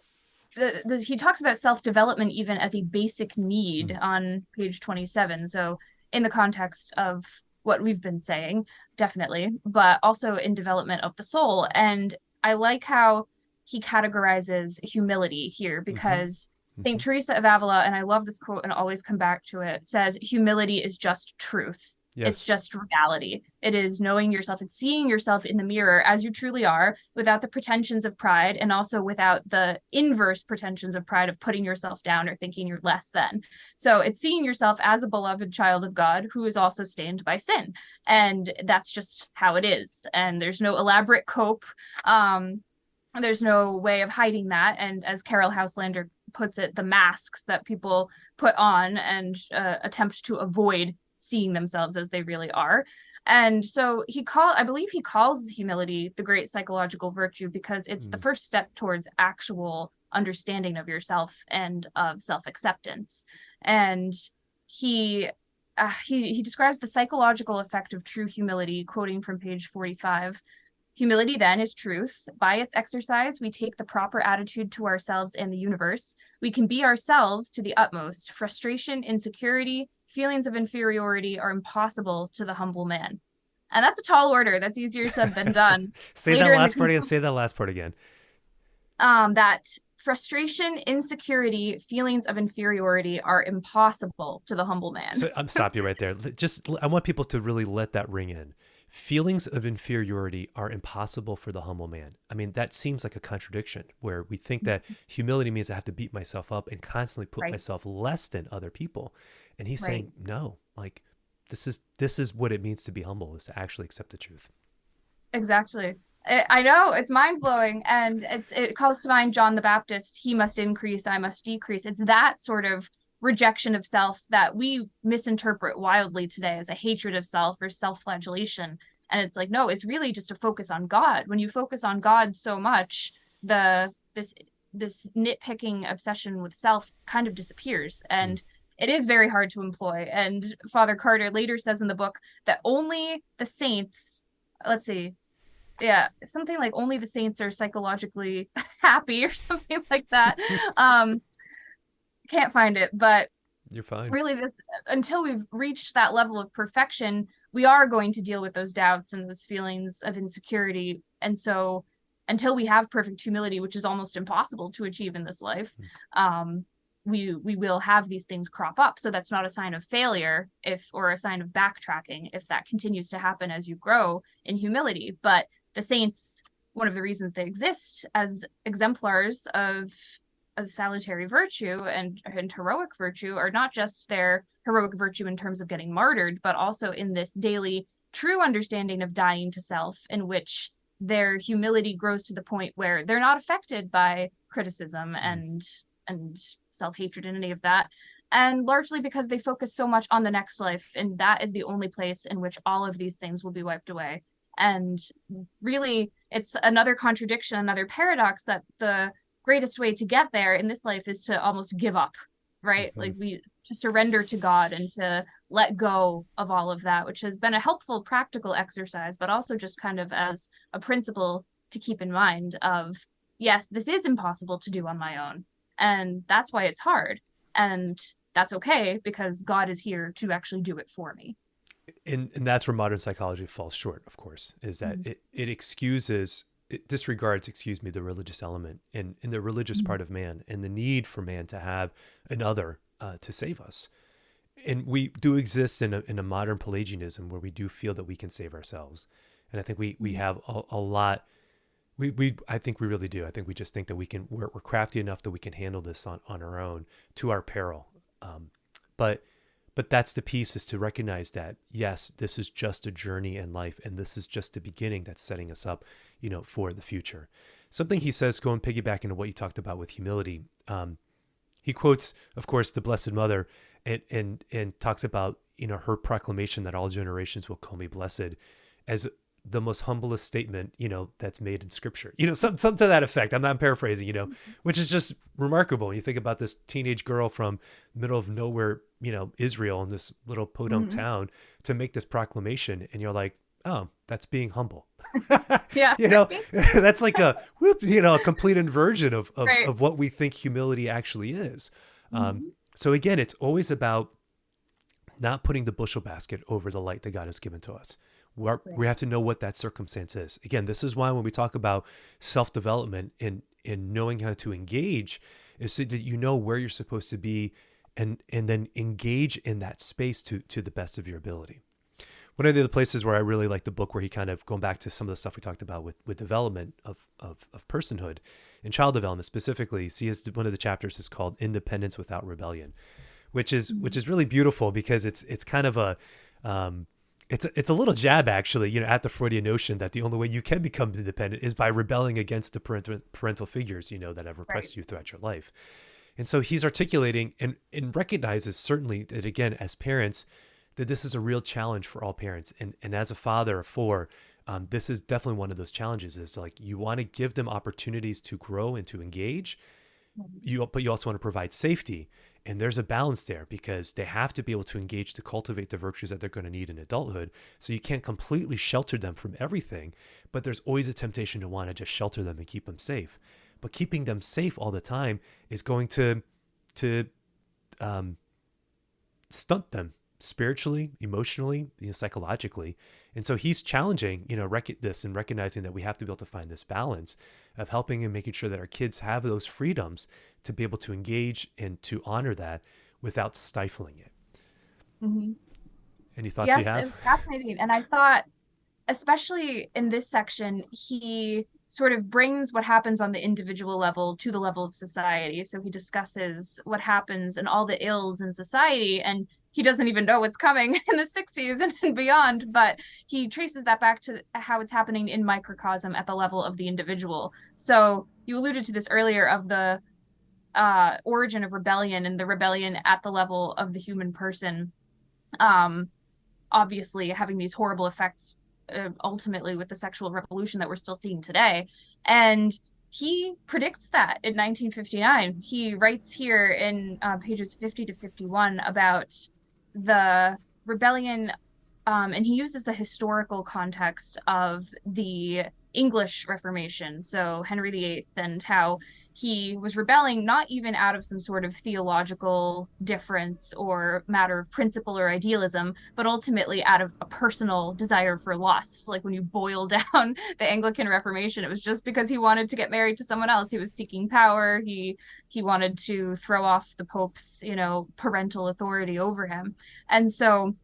talks about self-development even as a basic need on page 27. So in the context of what we've been saying, definitely, but also in development of the soul. And I like how he categorizes humility here, because St. Teresa of Avila, and I love this quote and always come back to it, says humility is just truth. Yes. It's just reality. It is knowing yourself and seeing yourself in the mirror as you truly are, without the pretensions of pride, and also without the inverse pretensions of pride of putting yourself down or thinking you're less than. So it's seeing yourself as a beloved child of God who is also stained by sin. And that's just how it is. And there's no elaborate cope. There's no way of hiding that. And as Carol Houselander puts it, the masks that people put on and attempt to avoid seeing themselves as they really are. And so I believe he calls humility the great psychological virtue, because it's the first step towards actual understanding of yourself and of self-acceptance. And he describes the psychological effect of true humility, quoting from page 45. Humility, then, is truth. By its exercise, we take the proper attitude to ourselves and the universe. We can be ourselves to the utmost. Frustration, insecurity, feelings of inferiority are impossible to the humble man. And that's a tall order. That's easier said than done.
Say that last part again. Say that last part again.
That frustration, insecurity, feelings of inferiority are impossible to the humble man.
So I'm stop you right there. I want people to really let that ring in. Feelings of inferiority are impossible for the humble man. I mean, that seems like a contradiction, where we think that humility means I have to beat myself up and constantly put myself less than other people. And he's saying, no, like this is what it means to be humble, is to actually accept the truth.
Exactly. I know, it's mind-blowing. And it calls to mind John the Baptist. He must increase, I must decrease. It's that sort of rejection of self that we misinterpret wildly today as a hatred of self or self-flagellation. And it's like, no, it's really just a focus on God. When you focus on God so much, this nitpicking obsession with self kind of disappears. And it is very hard to employ. And Father Carter later says in the book that only the saints, something like only the saints are psychologically happy or something like that. Can't find it, but
you're fine.
Really, until we've reached that level of perfection, we are going to deal with those doubts and those feelings of insecurity. And so until we have perfect humility, which is almost impossible to achieve in this life, we will have these things crop up. So that's not a sign of failure or a sign of backtracking if that continues to happen as you grow in humility. But the saints, one of the reasons they exist as exemplars of a salutary virtue and heroic virtue are not just their heroic virtue in terms of getting martyred, but also in this daily true understanding of dying to self, in which their humility grows to the point where they're not affected by criticism and self-hatred and any of that. And largely because they focus so much on the next life, and that is the only place in which all of these things will be wiped away. And really, it's another contradiction, another paradox, that the greatest way to get there in this life is to almost give up, right?
Mm-hmm.
Like to surrender to God and to let go of all of that, which has been a helpful practical exercise, but also just kind of as a principle to keep in mind of, yes, this is impossible to do on my own. And that's why it's hard. And that's okay, because God is here to actually do it for me.
And that's where modern psychology falls short, of course, is that it disregards, the religious element and in the religious part of man and the need for man to have another to save us. And we do exist in a modern Pelagianism where we do feel that we can save ourselves. And I think we have a lot. I think we really do. I think we just think that we're crafty enough that we can handle this on our own to our peril. But that's the piece, is to recognize that, yes, this is just a journey in life, and this is just the beginning that's setting us up, for the future. Something he says, going piggyback into what you talked about with humility, he quotes, of course, the Blessed Mother, and talks about, her proclamation that all generations will call me blessed, as the most humblest statement, that's made in Scripture. Something to that effect. I'm paraphrasing, which is just remarkable. You think about this teenage girl from the middle of nowhere, Israel, in this little podunk town, to make this proclamation, and you're like, oh, that's being humble.
Yeah.
That's like a complete inversion of
Right.
of what we think humility actually is. So again, it's always about not putting the bushel basket over the light that God has given to us. We have to know what that circumstance is. Again, this is why when we talk about self-development and knowing how to engage, is so that you know where you're supposed to be, and then engage in that space to the best of your ability. One of the other places where I really like the book, where he kind of, going back to some of the stuff we talked about with development of personhood and child development specifically, one of the chapters is called Independence Without Rebellion, which is really beautiful, because it's kind of a it's a little jab, actually, at the Freudian notion that the only way you can become independent is by rebelling against the parental figures, that have repressed you throughout your life. And so he's articulating and recognizes certainly that, again, as parents, that this is a real challenge for all parents. And as a father of four, this is definitely one of those challenges, is like, you want to give them opportunities to grow and to engage, but you also want to provide safety. And there's a balance there, because they have to be able to engage to cultivate the virtues that they're going to need in adulthood. So you can't completely shelter them from everything, but there's always a temptation to want to just shelter them and keep them safe. But keeping them safe all the time is going to stunt them spiritually, emotionally, psychologically. And so he's challenging, this, and recognizing that we have to be able to find this balance of helping and making sure that our kids have those freedoms to be able to engage and to honor that without stifling it.
Mm-hmm.
Any thoughts you have?
Yes, it's fascinating. And I thought, especially in this section, he sort of brings what happens on the individual level to the level of society. So he discusses what happens and all the ills in society, and he doesn't even know what's coming in the 60s and beyond, but he traces that back to how it's happening in microcosm at the level of the individual. So you alluded to this earlier, of the origin of rebellion, and the rebellion at the level of the human person, obviously having these horrible effects ultimately with the sexual revolution that we're still seeing today. And he predicts that in 1959. He writes here in pages 50 to 51 about the rebellion, and he uses the historical context of the English Reformation, so Henry VIII, and how he was rebelling not even out of some sort of theological difference or matter of principle or idealism, but ultimately out of a personal desire for lust. Like when you boil down the Anglican Reformation, it was just because he wanted to get married to someone else. He was seeking power. He wanted to throw off the Pope's, parental authority over him. And so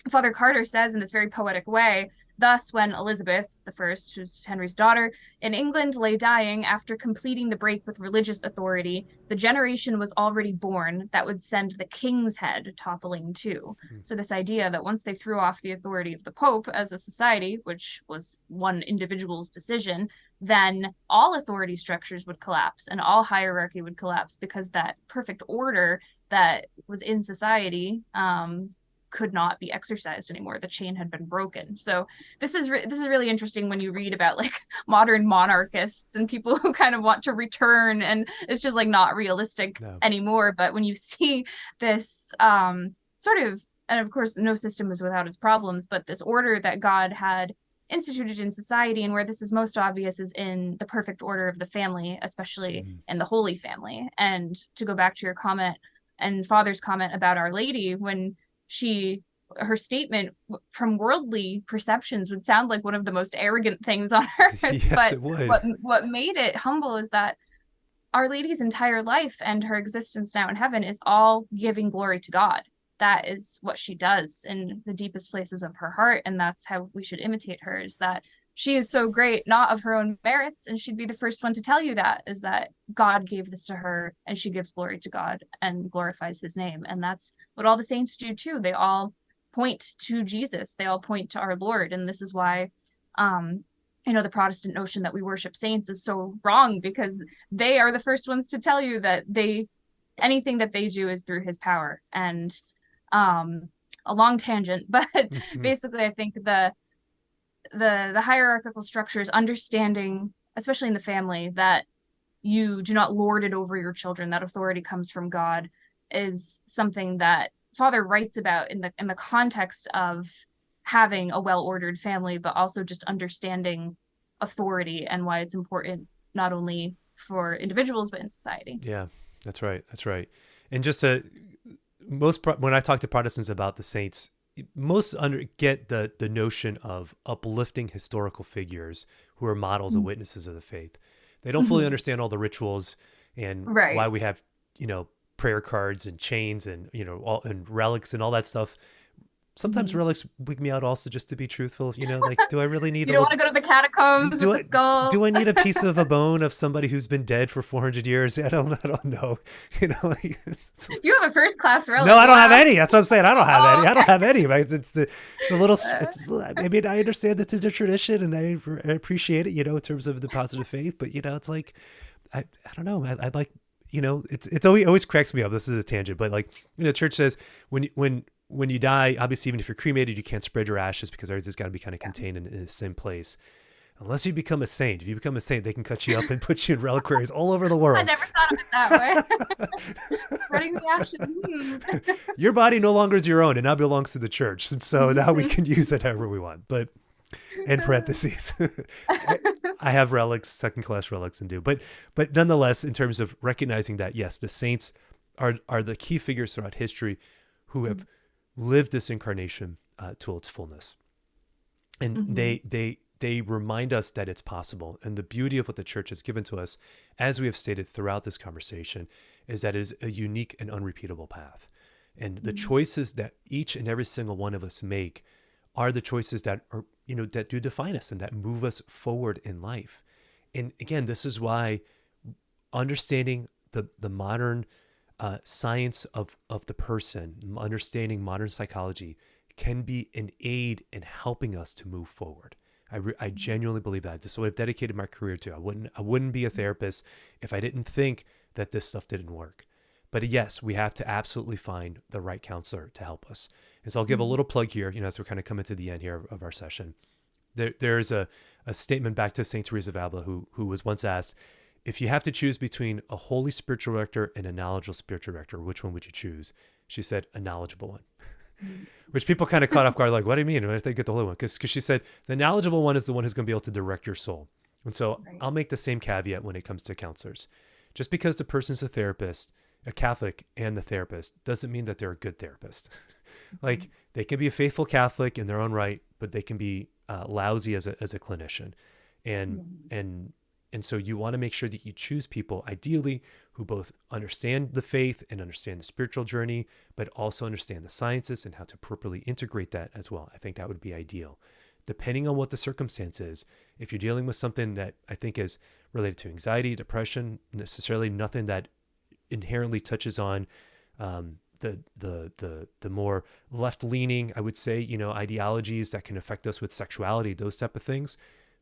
Father Carter says in this very poetic way, thus, when Elizabeth I, who's Henry's daughter, in England lay dying after completing the break with religious authority, the generation was already born that would send the king's head toppling too. So this idea that once they threw off the authority of the Pope as a society, which was one individual's decision, then all authority structures would collapse and all hierarchy would collapse, because that perfect order that was in society could not be exercised anymore. The chain had been broken. So this is really interesting when you read about like modern monarchists and people who kind of want to return, and it's just like not realistic anymore. But when you see this sort of, and of course no system is without its problems, but this order that God had instituted in society, and where this is most obvious is in the perfect order of the family, especially in the Holy Family. And to go back to your comment and Father's comment about Our Lady, when her statement from worldly perceptions would sound like one of the most arrogant things on earth.
Yes,
but
it would.
What made it humble is that Our Lady's entire life and her existence now in heaven is all giving glory to God. That is what she does in the deepest places of her heart, and that's how we should imitate her, is that she is so great, not of her own merits, and she'd be the first one to tell you that, is that God gave this to her, and she gives glory to God and glorifies his name. And that's what all the saints do too. They all point to Jesus. They all point to our Lord. And this is why, the Protestant notion that we worship saints is so wrong, because they are the first ones to tell you that anything that they do is through his power. And a long tangent, but basically I think the hierarchical structures, understanding, especially in the family, that you do not lord it over your children, that authority comes from God, is something that Father writes about in the context of having a well-ordered family, but also just understanding authority and why it's important not only for individuals but in society.
Yeah, that's right. And just when I talk to Protestants about the saints, most get the notion of uplifting historical figures who are models and witnesses of the faith. They don't fully understand all the rituals and why we have, prayer cards and chains and, and relics and all that stuff. Sometimes relics wig me out also, just to be truthful, like, do I really need
you don't want to go to the catacombs with the skull?
Do I need a piece of a bone of somebody who's been dead for 400 years? I don't know. Like,
you have a first class relic.
No, I don't have any. That's what I'm saying. I don't have any. I don't have any. It's a little, I mean, I understand the tradition and I appreciate it, in terms of the positive faith, but it's like, I don't know. I'd like, it's always cracks me up. This is a tangent, but like, church says when you die, obviously, even if you're cremated, you can't spread your ashes because everything's got to be kind of contained in the same place. Unless you become a saint. If you become a saint, they can cut you up and put you in reliquaries all over the world.
I never thought of it that way. Spreading the ashes.
Your body no longer is your own. It now belongs to the church. And so now we can use it however we want. But in parentheses, I have relics, second-class relics, and do. But nonetheless, in terms of recognizing that, yes, the saints are the key figures throughout history who have lived this incarnation to its fullness. And they remind us that it's possible. And the beauty of what the church has given to us, as we have stated throughout this conversation, is that it is a unique and unrepeatable path. And the choices that each and every single one of us make are the choices that are, that do define us and that move us forward in life. And again, this is why understanding the modern science of the person, understanding modern psychology, can be an aid in helping us to move forward. I genuinely believe that. This is what I've dedicated my career to. I wouldn't be a therapist if I didn't think that this stuff didn't work. But yes, we have to absolutely find the right counselor to help us. And so I'll give a little plug here, as we're kind of coming to the end here of our session. There's a statement back to St. Teresa of Avila, who was once asked, if you have to choose between a holy spiritual director and a knowledgeable spiritual director, which one would you choose? She said, a knowledgeable one. Which people kind of caught off guard, like, what do you mean? I think get the holy one. Because she said, the knowledgeable one is the one who's going to be able to direct your soul. And so I'll make the same caveat when it comes to counselors. just because the person's a therapist, a Catholic and the therapist, doesn't mean that they're a good therapist. Like, they can be a faithful Catholic in their own right, but they can be lousy as a clinician. And so you want to make sure that you choose people, ideally, who both understand the faith and understand the spiritual journey, but also understand the sciences and how to properly integrate that as well. I think that would be ideal. Depending on what the circumstance is, if you're dealing with something that I think is related to anxiety, depression, necessarily nothing that inherently touches on the more left-leaning, I would say, ideologies that can affect us with sexuality, those type of things.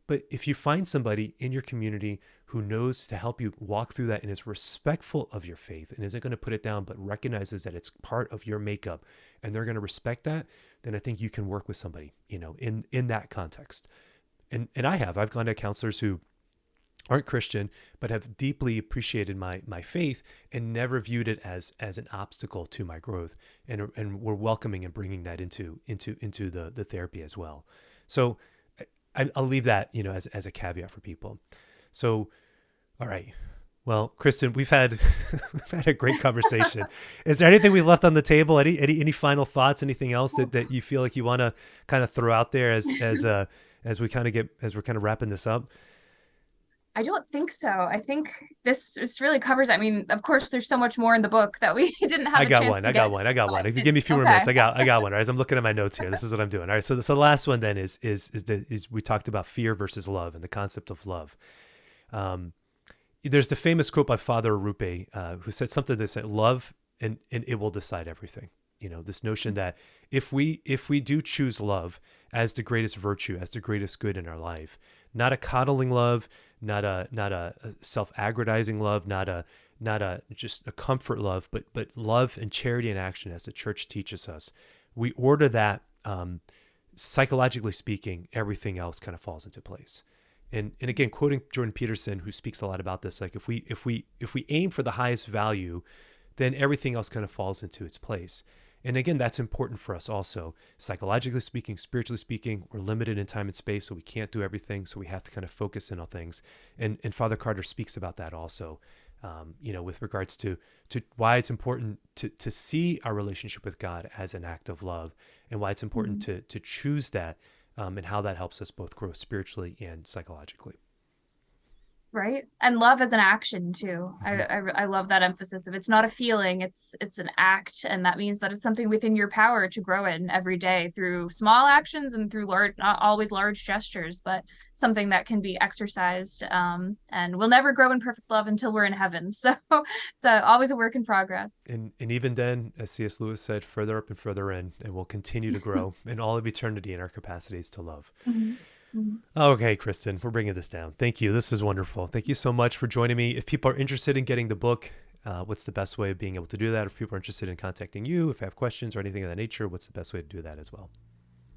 But if you find somebody in your community who knows to help you walk through that and is respectful of your faith and isn't going to put it down, but recognizes that it's part of your makeup and they're going to respect that, then I think you can work with somebody, in that context. And I've gone to counselors who aren't Christian, but have deeply appreciated my faith and never viewed it as an obstacle to my growth. And we're welcoming and bringing that into the therapy as well. So I'll leave that, as a caveat for people. So, all right. Well, Kristen, we've had a great conversation. Is there anything we've left on the table? Any final thoughts? Anything else that you feel like you want to kind of throw out there as we're kind of wrapping this up?
I don't think so. I think this really covers. I mean, of course, there's so much more in the book that we didn't have. I got one.
If you give me a few more minutes, I got one. All right, as I'm looking at my notes here, this is what I'm doing. All right, so the last one then is we talked about fear versus love and the concept of love. There's the famous quote by Father Rupe, who said something that said, "Love and it will decide everything." This notion that if we do choose love as the greatest virtue, as the greatest good in our life, not a coddling love, not a self-aggrandizing love, not a just a comfort love, but love and charity in action, as the church teaches us. We order that, psychologically speaking, everything else kind of falls into place. And again, quoting Jordan Peterson, who speaks a lot about this, like if we aim for the highest value, then everything else kind of falls into its place. And again, that's important for us also. Psychologically speaking, spiritually speaking, we're limited in time and space, so we can't do everything. So we have to kind of focus in on things. And Father Carter speaks about that also, with regards to why it's important to see our relationship with God as an act of love, and why it's important to choose that, and how that helps us both grow spiritually and psychologically.
Right. And love as an action too. I love that emphasis of it's not a feeling, it's an act. And that means that it's something within your power to grow in every day through small actions and through not always large gestures, but something that can be exercised. And we'll never grow in perfect love until we're in heaven. So it's always a work in progress. And
even then, as C.S. Lewis said, further up and further in, and we'll continue to grow in all of eternity in our capacities to love. Mm-hmm. Okay, Kristen, we're bringing this down. Thank you. This is wonderful. Thank you so much for joining me. If people are interested in getting the book, what's the best way of being able to do that? If people are interested in contacting you, if they have questions or anything of that nature, what's the best way to do that as well?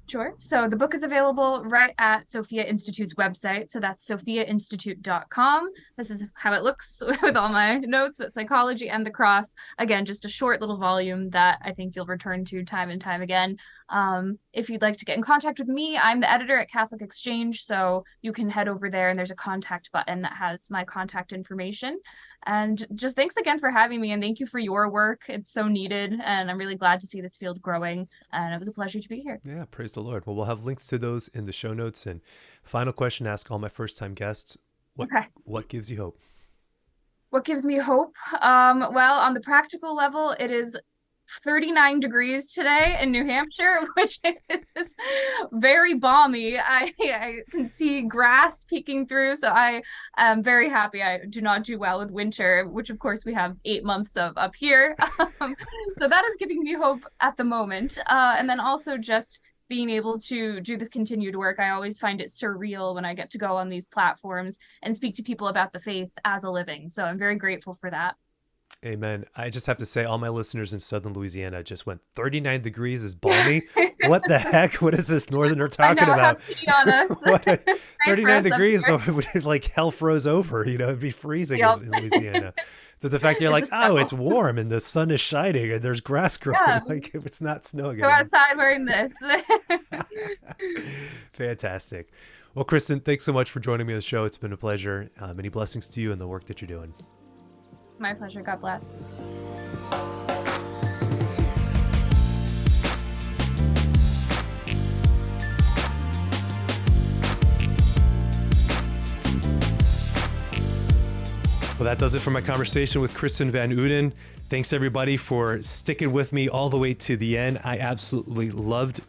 Sure. So the book is available right at Sophia Institute's website. So that's sophiainstitute.com. This is how it looks with all my notes, but Psychology and the Cross. Again, just a short little volume that I think you'll return to time and time again. If you'd like to get in contact with me, I'm the editor at Catholic Exchange. So you can head over there and there's a contact button that has my contact information. And just thanks again for having me, and thank you for your work. It's so needed, and I'm really glad to see this field growing, and it was a pleasure to be here. Yeah, praise the Lord. Well, we'll have links to those in the show notes. And final question to ask all my first-time guests, what gives you hope? What gives me hope? Well, on the practical level, it is 39 degrees today in New Hampshire, which is very balmy. I can see grass peeking through, so I am very happy. I do not do well with winter, which of course we have 8 months of up here. So that is giving me hope at the moment. And then also just being able to do this continued work. I always find it surreal when I get to go on these platforms and speak to people about the faith as a living. So I'm very grateful for that. Amen. I just have to say, all my listeners in Southern Louisiana just went 39 degrees is balmy. What the heck? What is this Northerner talking about? 39 degrees, like hell froze over, it'd be freezing in Louisiana. The fact you're like, it's warm and the sun is shining and there's grass growing. Yeah. Like it's not snowing. Go outside wearing this. Fantastic. Well, Kristen, thanks so much for joining me on the show. It's been a pleasure. Many blessings to you and the work that you're doing. My pleasure. God bless.
Well, that does it for my conversation with Kristen Van Uden. Thanks everybody for sticking with me all the way to the end. I absolutely loved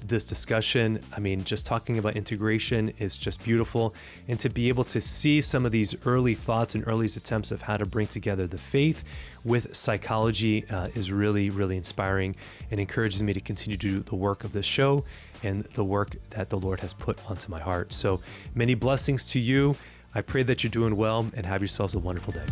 this discussion. I mean, just talking about integration is just beautiful. And to be able to see some of these early thoughts and early attempts of how to bring together the faith with psychology is really, really inspiring and encourages me to continue to do the work of this show and the work that the Lord has put onto my heart. So many blessings to you. I pray that you're doing well and have yourselves a wonderful day.